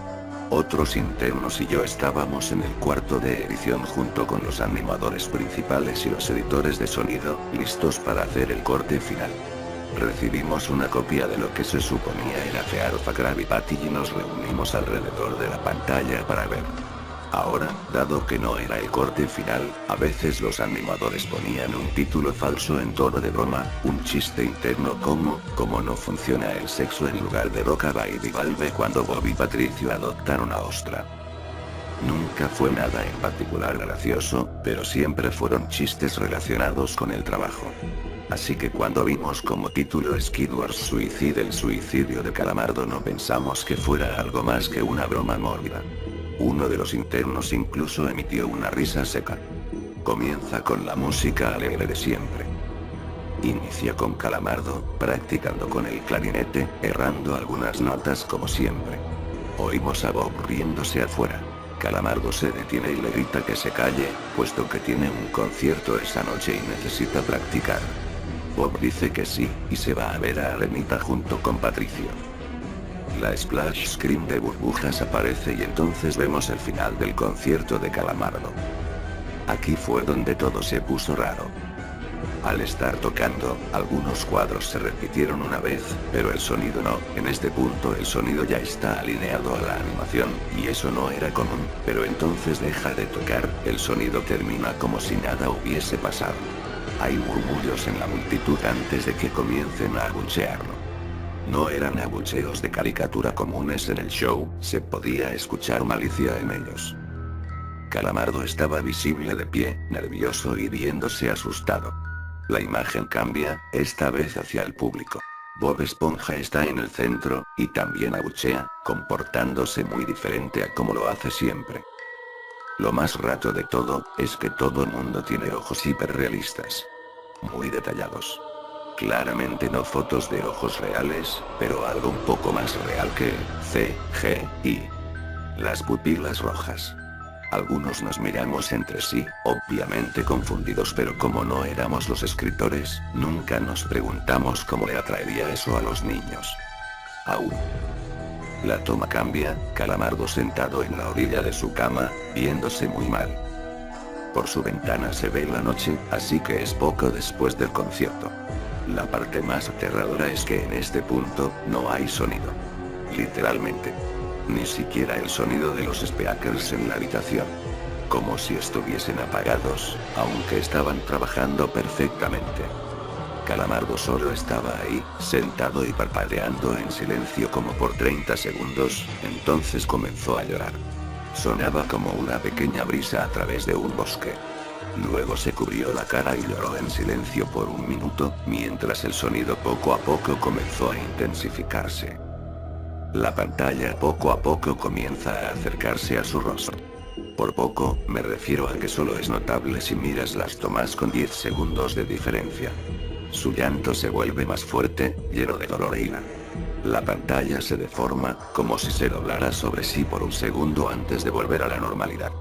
Otros internos y yo estábamos en el cuarto de edición junto con los animadores principales y los editores de sonido, listos para hacer el corte final. Recibimos una copia de lo que se suponía era Fear of a Krabby Patty y nos reunimos alrededor de la pantalla para ver. Ahora, dado que no era el corte final, a veces los animadores ponían un título falso en tono de broma, un chiste interno como no funciona el sexo en lugar de Roca Baby Valve cuando Bob y Patricio adoptaron a Ostra. Nunca fue nada en particular gracioso, pero siempre fueron chistes relacionados con el trabajo. Así que cuando vimos como título Skidward Suicide el suicidio de Calamardo no pensamos que fuera algo más que una broma mórbida. Uno de los internos incluso emitió una risa seca. Comienza con la música alegre de siempre. Inicia con Calamardo, practicando con el clarinete, errando algunas notas como siempre. Oímos a Bob riéndose afuera. Calamardo se detiene y le grita que se calle, puesto que tiene un concierto esa noche y necesita practicar. Bob dice que sí, y se va a ver a Arenita junto con Patricio. La splash screen de burbujas aparece y entonces vemos el final del concierto de Calamardo. Aquí fue donde todo se puso raro. Al estar tocando, algunos cuadros se repitieron una vez, pero el sonido no. En este punto el sonido ya está alineado a la animación, y eso no era común, pero entonces deja de tocar, el sonido termina como si nada hubiese pasado. Hay murmullos en la multitud antes de que comiencen a abuchearlo. No eran abucheos de caricatura comunes en el show, se podía escuchar malicia en ellos. Calamardo estaba visible de pie, nervioso y viéndose asustado. La imagen cambia, esta vez hacia el público. Bob Esponja está en el centro, y también abuchea, comportándose muy diferente a como lo hace siempre. Lo más raro de todo, es que todo el mundo tiene ojos hiperrealistas. Muy detallados. Claramente no fotos de ojos reales, pero algo un poco más real que CGI. Las pupilas rojas. Algunos nos miramos entre sí, obviamente confundidos, pero como no éramos los escritores, nunca nos preguntamos cómo le atraería eso a los niños. Aún. La toma cambia, Calamardo sentado en la orilla de su cama, viéndose muy mal. Por su ventana se ve la noche, así que es poco después del concierto. La parte más aterradora es que en este punto, no hay sonido. Literalmente. Ni siquiera el sonido de los speakers en la habitación. Como si estuviesen apagados, aunque estaban trabajando perfectamente. Calamardo solo estaba ahí, sentado y parpadeando en silencio como por 30 segundos, entonces comenzó a llorar. Sonaba como una pequeña brisa a través de un bosque. Luego se cubrió la cara y lloró en silencio por un minuto, mientras el sonido poco a poco comenzó a intensificarse. La pantalla poco a poco comienza a acercarse a su rostro. Por poco, me refiero a que solo es notable si miras las tomas con 10 segundos de diferencia. Su llanto se vuelve más fuerte, lleno de dolor e ira. La pantalla se deforma, como si se doblara sobre sí por un segundo antes de volver a la normalidad.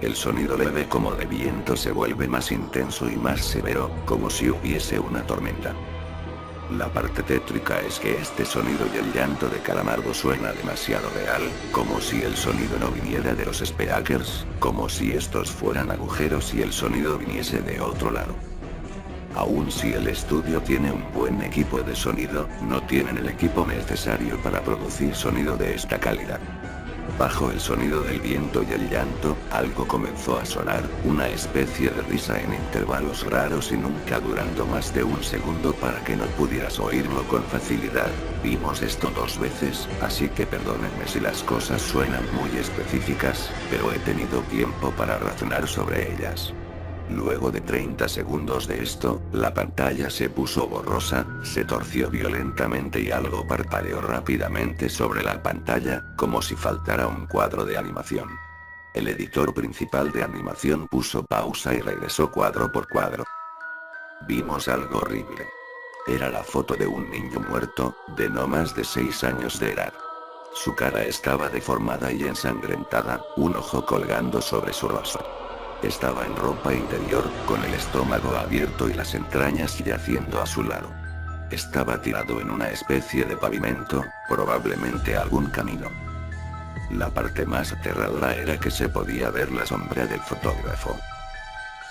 El sonido leve como de viento se vuelve más intenso y más severo, como si hubiese una tormenta. La parte tétrica es que este sonido y el llanto de Calamardo suena demasiado real, como si el sonido no viniera de los speakers, como si estos fueran agujeros y el sonido viniese de otro lado. Aun si el estudio tiene un buen equipo de sonido, no tienen el equipo necesario para producir sonido de esta calidad. Bajo el sonido del viento y el llanto, algo comenzó a sonar, una especie de risa en intervalos raros y nunca durando más de un segundo para que no pudieras oírlo con facilidad. Vimos esto 2 veces, así que perdónenme si las cosas suenan muy específicas, pero he tenido tiempo para razonar sobre ellas. Luego de 30 segundos de esto, la pantalla se puso borrosa, se torció violentamente y algo parpadeó rápidamente sobre la pantalla, como si faltara un cuadro de animación. El editor principal de animación puso pausa y regresó cuadro por cuadro. Vimos algo horrible. Era la foto de un niño muerto, de no más de 6 años de edad. Su cara estaba deformada y ensangrentada, un ojo colgando sobre su rostro. Estaba en ropa interior, con el estómago abierto y las entrañas yaciendo a su lado. Estaba tirado en una especie de pavimento, probablemente algún camino. La parte más aterradora era que se podía ver la sombra del fotógrafo.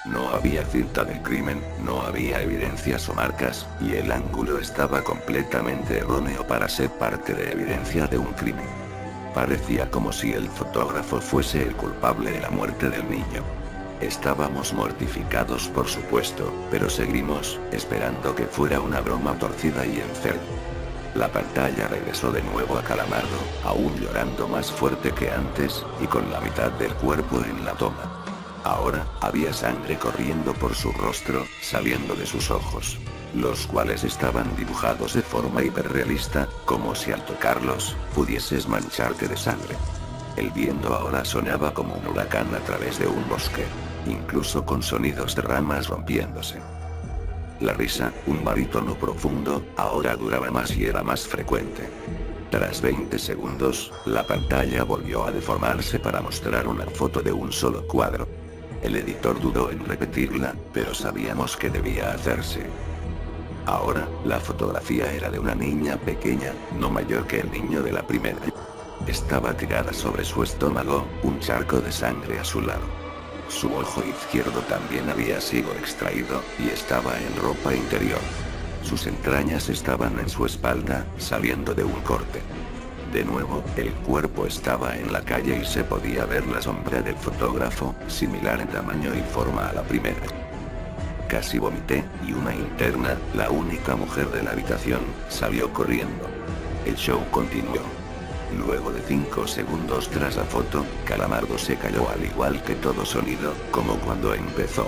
No había cinta del crimen, no había evidencias o marcas, y el ángulo estaba completamente erróneo para ser parte de evidencia de un crimen. Parecía como si el fotógrafo fuese el culpable de la muerte del niño. Estábamos mortificados por supuesto, pero seguimos, esperando que fuera una broma torcida y enferma. La pantalla regresó de nuevo a Calamardo, aún llorando más fuerte que antes, y con la mitad del cuerpo en la toma. Ahora, había sangre corriendo por su rostro, saliendo de sus ojos, los cuales estaban dibujados de forma hiperrealista, como si al tocarlos, pudieses mancharte de sangre. El viento ahora sonaba como un huracán a través de un bosque, incluso con sonidos de ramas rompiéndose. La risa, un barítono profundo, ahora duraba más y era más frecuente. Tras 20 segundos, la pantalla volvió a deformarse para mostrar una foto de un solo cuadro. El editor dudó en repetirla, pero sabíamos que debía hacerse. Ahora, la fotografía era de una niña pequeña, no mayor que el niño de la primera. Estaba tirada sobre su estómago, un charco de sangre a su lado. Su ojo izquierdo también había sido extraído, y estaba en ropa interior. Sus entrañas estaban en su espalda, saliendo de un corte. De nuevo, el cuerpo estaba en la calle y se podía ver la sombra del fotógrafo, similar en tamaño y forma a la primera. Casi vomité, y una interna, la única mujer de la habitación, salió corriendo. El show continuó. Luego de 5 segundos tras la foto, Calamardo se cayó al igual que todo sonido, como cuando empezó.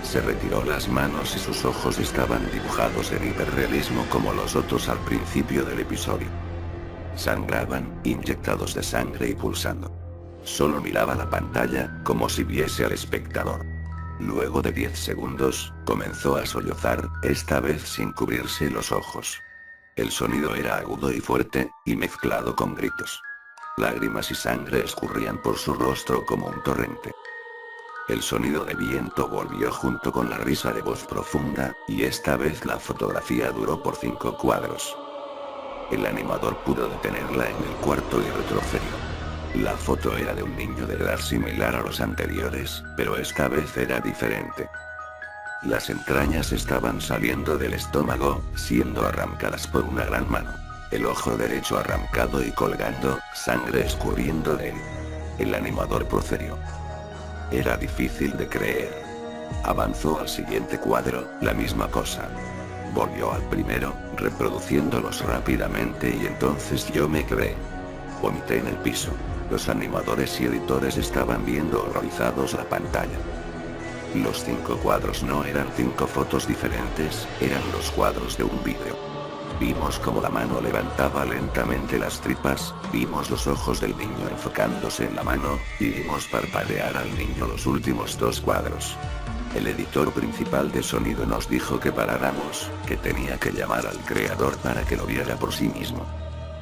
Se retiró las manos y sus ojos estaban dibujados en hiperrealismo como los otros al principio del episodio. Sangraban, inyectados de sangre y pulsando. Solo miraba la pantalla, como si viese al espectador. Luego de 10 segundos, comenzó a sollozar, esta vez sin cubrirse los ojos. El sonido era agudo y fuerte, y mezclado con gritos. Lágrimas y sangre escurrían por su rostro como un torrente. El sonido de viento volvió junto con la risa de voz profunda, y esta vez la fotografía duró por 5 cuadros. El animador pudo detenerla en el cuarto y retrocedió. La foto era de un niño de edad similar a los anteriores, pero esta vez era diferente. Las entrañas estaban saliendo del estómago, siendo arrancadas por una gran mano. El ojo derecho arrancado y colgando, sangre escurriendo de él. El animador procedió. Era difícil de creer. Avanzó al siguiente cuadro, la misma cosa. Volvió al primero, reproduciéndolos rápidamente y entonces yo me quedé. Vomité en el piso. Los animadores y editores estaban viendo horrorizados la pantalla. Los 5 cuadros no eran 5 fotos diferentes, eran los cuadros de un vídeo. Vimos cómo la mano levantaba lentamente las tripas, vimos los ojos del niño enfocándose en la mano, y vimos parpadear al niño los últimos 2 cuadros. El editor principal de sonido nos dijo que paráramos, que tenía que llamar al creador para que lo viera por sí mismo.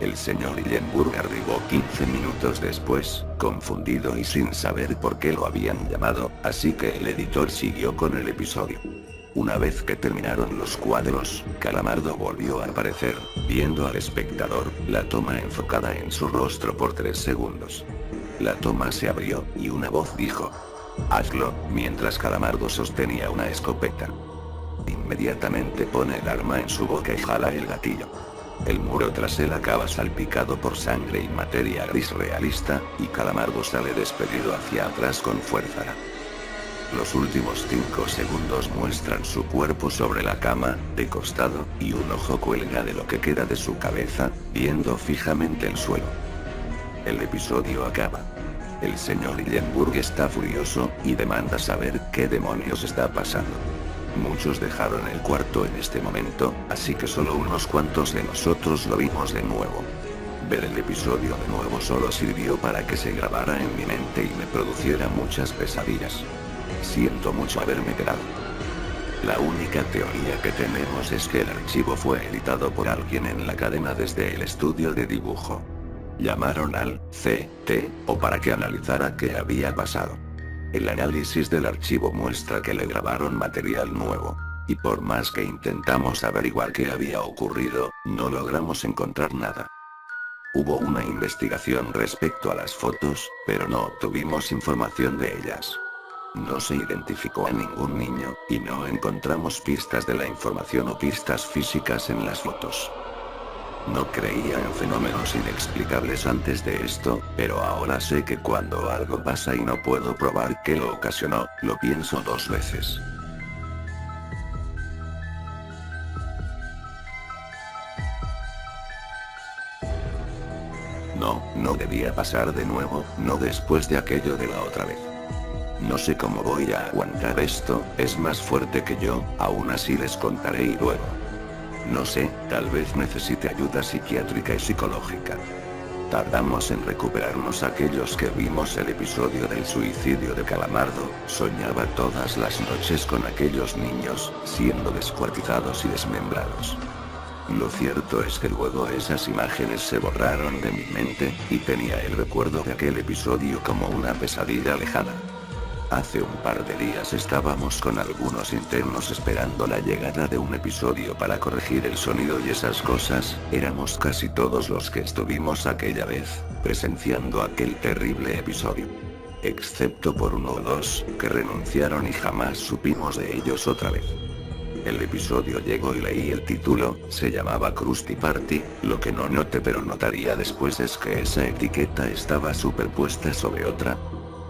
El señor Hillenburg arribó 15 minutos después, confundido y sin saber por qué lo habían llamado, así que el editor siguió con el episodio. Una vez que terminaron los cuadros, Calamardo volvió a aparecer, viendo al espectador, la toma enfocada en su rostro por 3 segundos. La toma se abrió, y una voz dijo: «Hazlo», mientras Calamardo sostenía una escopeta. Inmediatamente pone el arma en su boca y jala el gatillo. El muro tras él acaba salpicado por sangre y materia gris realista, y Calamardo sale despedido hacia atrás con fuerza. Los últimos 5 segundos muestran su cuerpo sobre la cama, de costado, y un ojo cuelga de lo que queda de su cabeza, viendo fijamente el suelo. El episodio acaba. El señor Hillenburg está furioso, y demanda saber qué demonios está pasando. Muchos dejaron el cuarto en este momento, así que solo unos cuantos de nosotros lo vimos de nuevo. Ver el episodio de nuevo solo sirvió para que se grabara en mi mente y me produciera muchas pesadillas. Siento mucho haberme quedado. La única teoría que tenemos es que el archivo fue editado por alguien en la cadena desde el estudio de dibujo. Llamaron al CTO para que analizara qué había pasado. El análisis del archivo muestra que le grabaron material nuevo. Y por más que intentamos averiguar qué había ocurrido, no logramos encontrar nada. Hubo una investigación respecto a las fotos, pero no obtuvimos información de ellas. No se identificó a ningún niño, y no encontramos pistas de la información o pistas físicas en las fotos. No creía en fenómenos inexplicables antes de esto, pero ahora sé que cuando algo pasa y no puedo probar qué lo ocasionó, lo pienso 2 veces. No debía pasar de nuevo, no después de aquello de la otra vez. No sé cómo voy a aguantar esto, es más fuerte que yo, aún así les contaré y luego. No sé, tal vez necesite ayuda psiquiátrica y psicológica. Tardamos en recuperarnos aquellos que vimos el episodio del suicidio de Calamardo, soñaba todas las noches con aquellos niños, siendo descuartizados y desmembrados. Lo cierto es que luego esas imágenes se borraron de mi mente, y tenía el recuerdo de aquel episodio como una pesadilla lejana. Hace un par de días estábamos con algunos internos esperando la llegada de un episodio para corregir el sonido y esas cosas, éramos casi todos los que estuvimos aquella vez, presenciando aquel terrible episodio. Excepto por 1 o 2, que renunciaron y jamás supimos de ellos otra vez. El episodio llegó y leí el título, se llamaba Krusty Party, lo que no noté pero notaría después es que esa etiqueta estaba superpuesta sobre otra.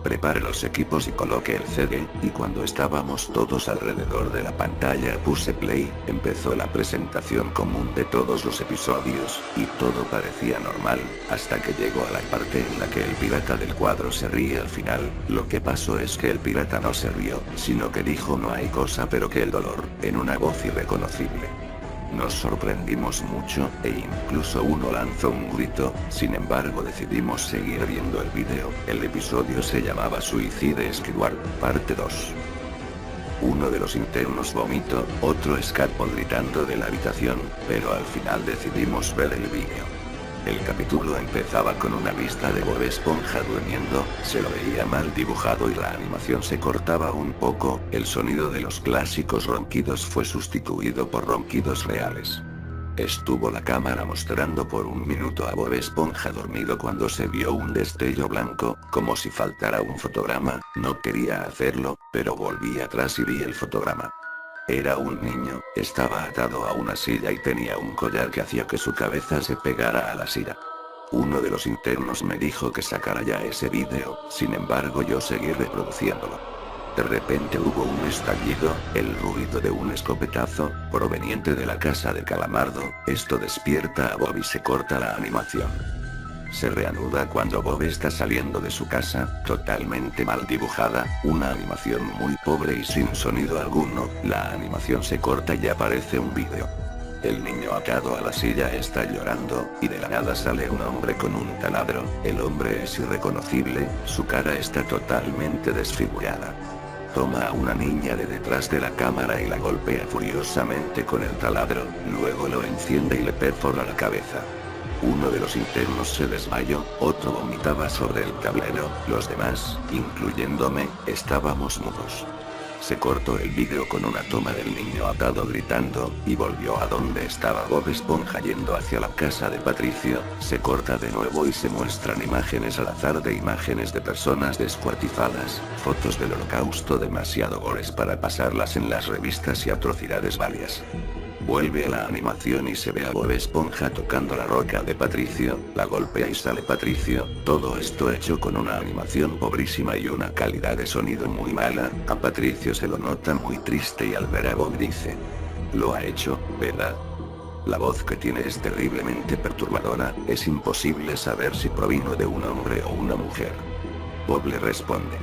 Preparé los equipos y coloqué el CD, y cuando estábamos todos alrededor de la pantalla puse play, empezó la presentación común de todos los episodios, y todo parecía normal, hasta que llegó a la parte en la que el pirata del cuadro se ríe al final. Lo que pasó es que el pirata no se rió, sino que dijo no hay cosa pero que el dolor, en una voz irreconocible. Nos sorprendimos mucho, e incluso uno lanzó un grito, sin embargo decidimos seguir viendo el video. El episodio se llamaba Suicide Squad, parte 2. Uno de los internos vomitó, otro escapó gritando de la habitación, pero al final decidimos ver el vídeo. El capítulo empezaba con una vista de Bob Esponja durmiendo, se lo veía mal dibujado y la animación se cortaba un poco, el sonido de los clásicos ronquidos fue sustituido por ronquidos reales. Estuvo la cámara mostrando por 1 minuto a Bob Esponja dormido cuando se vio un destello blanco, como si faltara un fotograma, no quería hacerlo, pero volví atrás y vi el fotograma. Era un niño, estaba atado a una silla y tenía un collar que hacía que su cabeza se pegara a la silla. Uno de los internos me dijo que sacara ya ese vídeo, sin embargo yo seguí reproduciéndolo. De repente hubo un estallido, el ruido de un escopetazo, proveniente de la casa de Calamardo, esto despierta a Bob y se corta la animación. Se reanuda cuando Bob está saliendo de su casa, totalmente mal dibujada, una animación muy pobre y sin sonido alguno, la animación se corta y aparece un vídeo. El niño atado a la silla está llorando, y de la nada sale un hombre con un taladro, el hombre es irreconocible, su cara está totalmente desfigurada. Toma a una niña de detrás de la cámara y la golpea furiosamente con el taladro, luego lo enciende y le perfora la cabeza. Uno de los internos se desmayó, otro vomitaba sobre el tablero, los demás, incluyéndome, estábamos mudos. Se cortó el vídeo con una toma del niño atado gritando, y volvió a donde estaba Bob Esponja yendo hacia la casa de Patricio, se corta de nuevo y se muestran imágenes al azar de imágenes de personas descuartizadas, fotos del holocausto demasiado gores para pasarlas en las revistas y atrocidades varias. Vuelve a la animación y se ve a Bob Esponja tocando la roca de Patricio, la golpea y sale Patricio, todo esto hecho con una animación pobrísima y una calidad de sonido muy mala, a Patricio se lo nota muy triste y al ver a Bob dice: lo ha hecho, ¿verdad? La voz que tiene es terriblemente perturbadora, es imposible saber si provino de un hombre o una mujer. Bob le responde: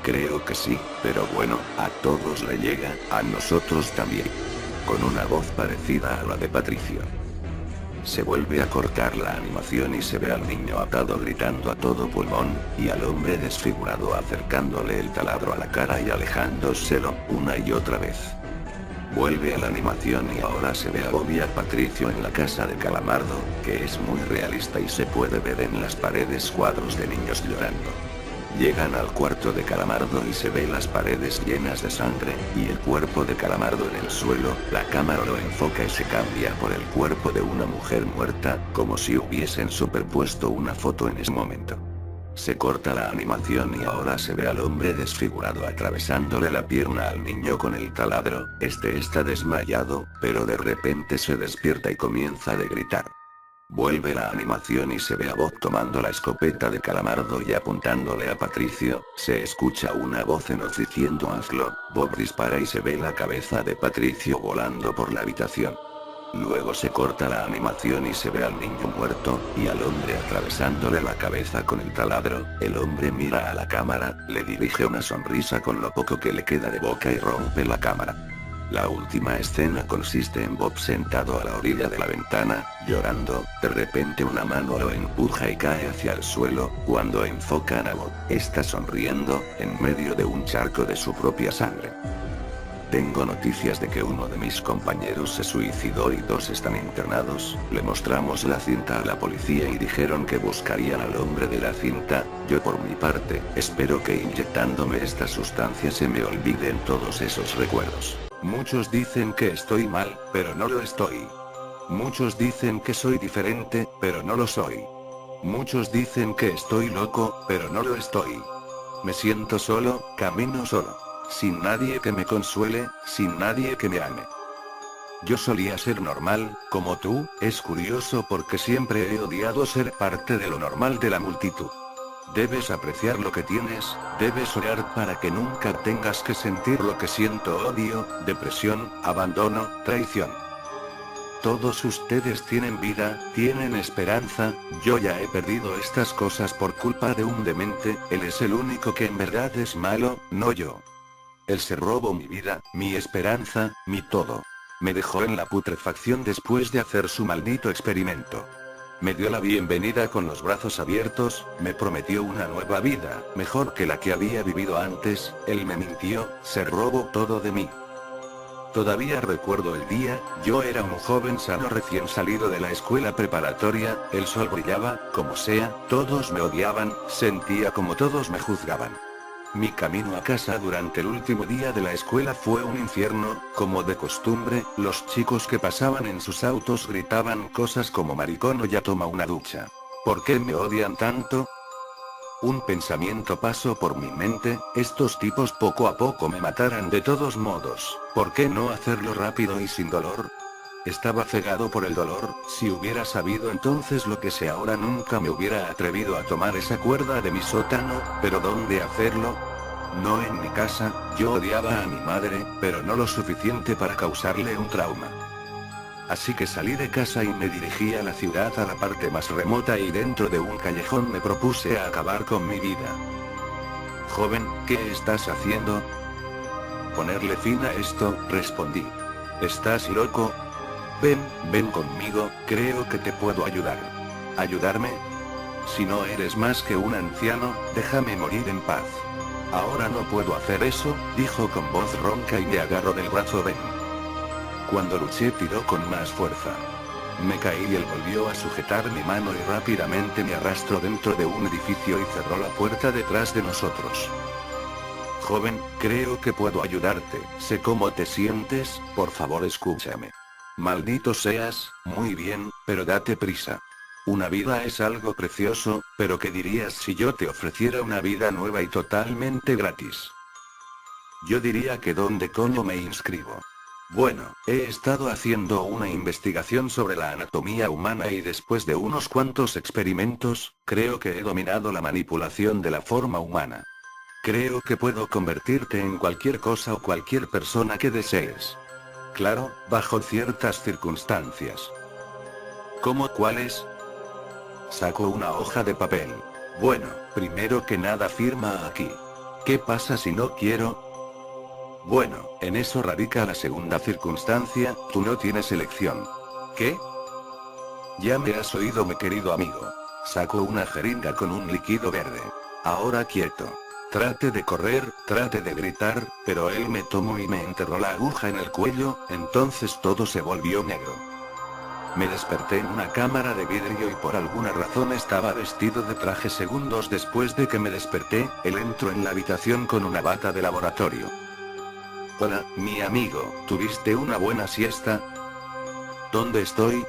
creo que sí, pero bueno, a todos le llega, a nosotros también. Con una voz parecida a la de Patricio. Se vuelve a cortar la animación y se ve al niño atado gritando a todo pulmón, y al hombre desfigurado acercándole el taladro a la cara y alejándoselo, una y otra vez. Vuelve a la animación y ahora se ve a Bob y a Patricio en la casa de Calamardo, que es muy realista y se puede ver en las paredes cuadros de niños llorando. Llegan al cuarto de Calamardo y se ve las paredes llenas de sangre, y el cuerpo de Calamardo en el suelo, la cámara lo enfoca y se cambia por el cuerpo de una mujer muerta, como si hubiesen superpuesto una foto en ese momento. Se corta la animación y ahora se ve al hombre desfigurado atravesándole la pierna al niño con el taladro. Este está desmayado, pero de repente se despierta y comienza a gritar. Vuelve la animación y se ve a Bob tomando la escopeta de Calamardo y apuntándole a Patricio. Se escucha una voz en off diciendo hazlo. Bob dispara y se ve la cabeza de Patricio volando por la habitación. Luego se corta la animación y se ve al niño muerto, y al hombre atravesándole la cabeza con el taladro. El hombre mira a la cámara, le dirige una sonrisa con lo poco que le queda de boca y rompe la cámara. La última escena consiste en Bob sentado a la orilla de la ventana, llorando. De repente una mano lo empuja y cae hacia el suelo. Cuando enfocan a Bob, está sonriendo, en medio de un charco de su propia sangre. Tengo noticias de que uno de mis compañeros se suicidó y 2 están internados. Le mostramos la cinta a la policía y dijeron que buscarían al hombre de la cinta. Yo por mi parte, espero que inyectándome esta sustancia se me olviden todos esos recuerdos. Muchos dicen que estoy mal, pero no lo estoy. Muchos dicen que soy diferente, pero no lo soy. Muchos dicen que estoy loco, pero no lo estoy. Me siento solo, camino solo. Sin nadie que me consuele, sin nadie que me ame. Yo solía ser normal, como tú. Es curioso porque siempre he odiado ser parte de lo normal de la multitud. Debes apreciar lo que tienes, debes orar para que nunca tengas que sentir lo que siento: odio, depresión, abandono, traición. Todos ustedes tienen vida, tienen esperanza. Yo ya he perdido estas cosas por culpa de un demente. Él es el único que en verdad es malo, no yo. Él se robó mi vida, mi esperanza, mi todo. Me dejó en la putrefacción después de hacer su maldito experimento. Me dio la bienvenida con los brazos abiertos, me prometió una nueva vida, mejor que la que había vivido antes. Él me mintió, se robó todo de mí. Todavía recuerdo el día, yo era un joven sano recién salido de la escuela preparatoria, el sol brillaba, como sea, todos me odiaban, sentía como todos me juzgaban. Mi camino a casa durante el último día de la escuela fue un infierno. Como de costumbre, los chicos que pasaban en sus autos gritaban cosas como maricón o ya toma una ducha. ¿Por qué me odian tanto? Un pensamiento pasó por mi mente: estos tipos poco a poco me matarán de todos modos. ¿Por qué no hacerlo rápido y sin dolor? Estaba cegado por el dolor. Si hubiera sabido entonces lo que sé ahora, nunca me hubiera atrevido a tomar esa cuerda de mi sótano. ¿Pero dónde hacerlo? No en mi casa. Yo odiaba a mi madre, pero no lo suficiente para causarle un trauma. Así que salí de casa y me dirigí a la ciudad, a la parte más remota, y dentro de un callejón me propuse a acabar con mi vida. Joven, ¿qué estás haciendo? Ponerle fin a esto, respondí. ¿Estás loco? Ven conmigo, creo que te puedo ayudar. ¿Ayudarme? Si no eres más que un anciano, déjame morir en paz. Ahora no puedo hacer eso, dijo con voz ronca y me agarró del brazo. Ven. Cuando luché tiró con más fuerza. Me caí y él volvió a sujetar mi mano y rápidamente me arrastró dentro de un edificio y cerró la puerta detrás de nosotros. Joven, creo que puedo ayudarte. Sé cómo te sientes, por favor escúchame. Maldito seas, muy bien, pero date prisa. Una vida es algo precioso, pero ¿qué dirías si yo te ofreciera una vida nueva y totalmente gratis? Yo diría que ¿dónde coño me inscribo? Bueno, he estado haciendo una investigación sobre la anatomía humana y después de unos cuantos experimentos, creo que he dominado la manipulación de la forma humana. Creo que puedo convertirte en cualquier cosa o cualquier persona que desees. Claro, bajo ciertas circunstancias. ¿Cómo cuáles? Sacó una hoja de papel. Bueno, primero que nada firma aquí. ¿Qué pasa si no quiero? Bueno, en eso radica la segunda circunstancia, tú no tienes elección. ¿Qué? Ya me has oído, mi querido amigo. Sacó una jeringa con un líquido verde. Ahora quieto. Trate de correr, trate de gritar, pero él me tomó y me enterró la aguja en el cuello, entonces todo se volvió negro. Me desperté en una cámara de vidrio y por alguna razón estaba vestido de traje. Segundos después de que me desperté, él entró en la habitación con una bata de laboratorio. Hola, mi amigo, ¿tuviste una buena siesta? ¿Dónde estoy?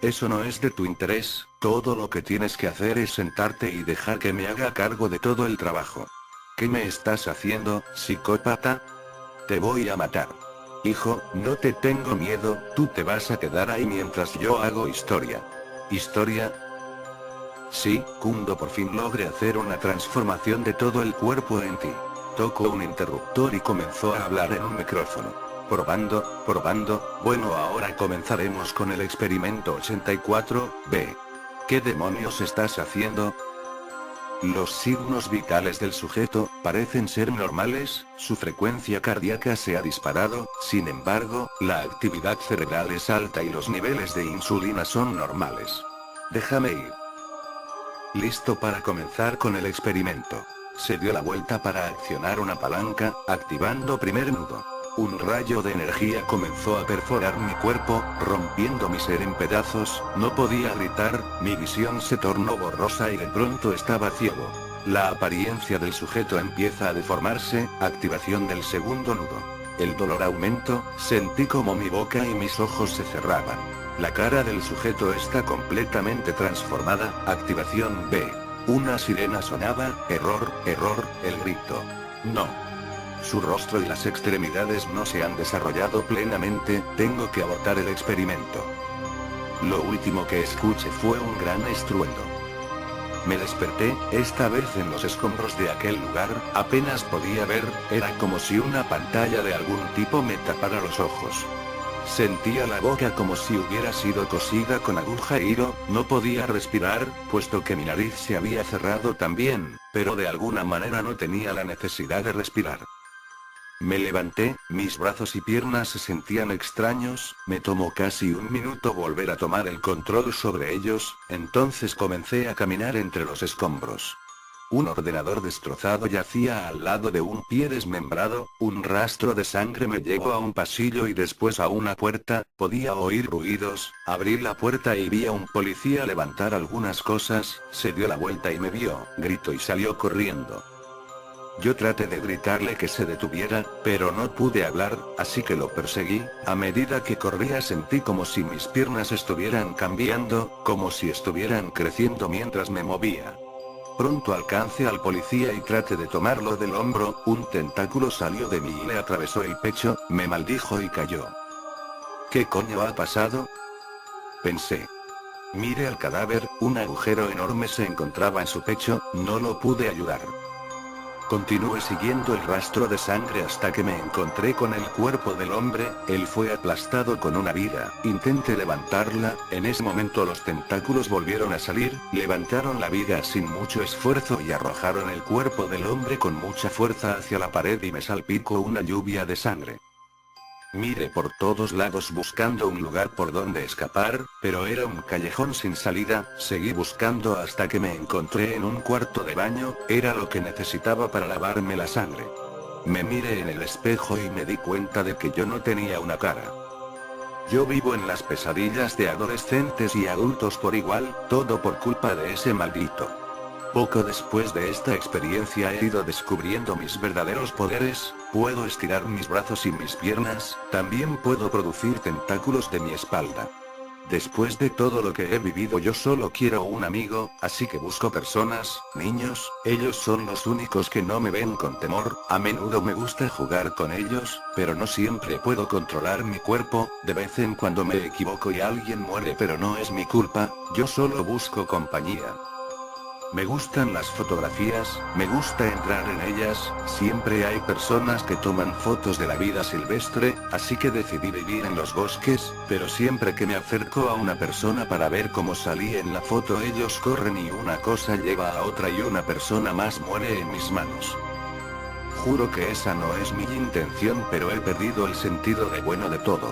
Eso no es de tu interés, todo lo que tienes que hacer es sentarte y dejar que me haga cargo de todo el trabajo. ¿Qué me estás haciendo, psicópata? Te voy a matar. Hijo, no te tengo miedo, tú te vas a quedar ahí mientras yo hago historia. ¿Historia? Sí, cuando por fin logre hacer una transformación de todo el cuerpo en ti. Tocó un interruptor y comenzó a hablar en un micrófono. Probando, probando, bueno, ahora comenzaremos con el experimento 84B. ¿Qué demonios estás haciendo? Los signos vitales del sujeto parecen ser normales, su frecuencia cardíaca se ha disparado, sin embargo, la actividad cerebral es alta y los niveles de insulina son normales. Déjame ir. Listo para comenzar con el experimento. Se dio la vuelta para accionar una palanca, activando primer nudo. Un rayo de energía comenzó a perforar mi cuerpo, rompiendo mi ser en pedazos, no podía gritar, mi visión se tornó borrosa y de pronto estaba ciego. La apariencia del sujeto empieza a deformarse, activación del segundo nudo. El dolor aumentó, sentí como mi boca y mis ojos se cerraban. La cara del sujeto está completamente transformada, activación B. Una sirena sonaba, error, error, el grito. No. Su rostro y las extremidades no se han desarrollado plenamente, tengo que abortar el experimento. Lo último que escuché fue un gran estruendo. Me desperté, esta vez en los escombros de aquel lugar, apenas podía ver, era como si una pantalla de algún tipo me tapara los ojos. Sentía la boca como si hubiera sido cosida con aguja e hilo, no podía respirar, puesto que mi nariz se había cerrado también, pero de alguna manera no tenía la necesidad de respirar. Me levanté, mis brazos y piernas se sentían extraños, me tomó casi un minuto volver a tomar el control sobre ellos, entonces comencé a caminar entre los escombros. Un ordenador destrozado yacía al lado de un pie desmembrado, un rastro de sangre me llevó a un pasillo y después a una puerta, podía oír ruidos, abrí la puerta y vi a un policía levantar algunas cosas, se dio la vuelta y me vio, gritó y salió corriendo. Yo traté de gritarle que se detuviera, pero no pude hablar, así que lo perseguí, a medida que corría sentí como si mis piernas estuvieran cambiando, como si estuvieran creciendo mientras me movía. Pronto alcancé al policía y traté de tomarlo del hombro, un tentáculo salió de mí y le atravesó el pecho, me maldijo y cayó. ¿Qué coño ha pasado? Pensé. Miré al cadáver, un agujero enorme se encontraba en su pecho, no lo pude ayudar. Continué siguiendo el rastro de sangre hasta que me encontré con el cuerpo del hombre, él fue aplastado con una viga, intenté levantarla, en ese momento los tentáculos volvieron a salir, levantaron la viga sin mucho esfuerzo y arrojaron el cuerpo del hombre con mucha fuerza hacia la pared y me salpicó una lluvia de sangre. Miré por todos lados buscando un lugar por donde escapar, pero era un callejón sin salida, seguí buscando hasta que me encontré en un cuarto de baño, era lo que necesitaba para lavarme la sangre. Me miré en el espejo y me di cuenta de que yo no tenía una cara. Yo vivo en las pesadillas de adolescentes y adultos por igual, todo por culpa de ese maldito. Poco después de esta experiencia he ido descubriendo mis verdaderos poderes, puedo estirar mis brazos y mis piernas, también puedo producir tentáculos de mi espalda. Después de todo lo que he vivido yo solo quiero un amigo, así que busco personas, niños, ellos son los únicos que no me ven con temor, a menudo me gusta jugar con ellos, pero no siempre puedo controlar mi cuerpo, de vez en cuando me equivoco y alguien muere pero no es mi culpa, yo solo busco compañía. Me gustan las fotografías, me gusta entrar en ellas, siempre hay personas que toman fotos de la vida silvestre, así que decidí vivir en los bosques, pero siempre que me acerco a una persona para ver cómo salí en la foto ellos corren y una cosa lleva a otra y una persona más muere en mis manos. Juro que esa no es mi intención pero he perdido el sentido de bueno de todo.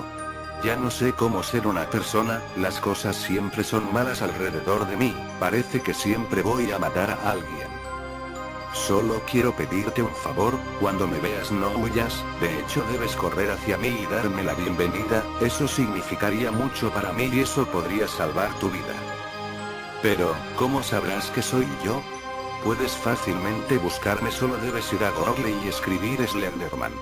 Ya no sé cómo ser una persona, las cosas siempre son malas alrededor de mí, parece que siempre voy a matar a alguien. Solo quiero pedirte un favor, cuando me veas no huyas, de hecho debes correr hacia mí y darme la bienvenida, eso significaría mucho para mí y eso podría salvar tu vida. Pero, ¿cómo sabrás que soy yo? Puedes fácilmente buscarme, solo debes ir a Google y escribir Slenderman.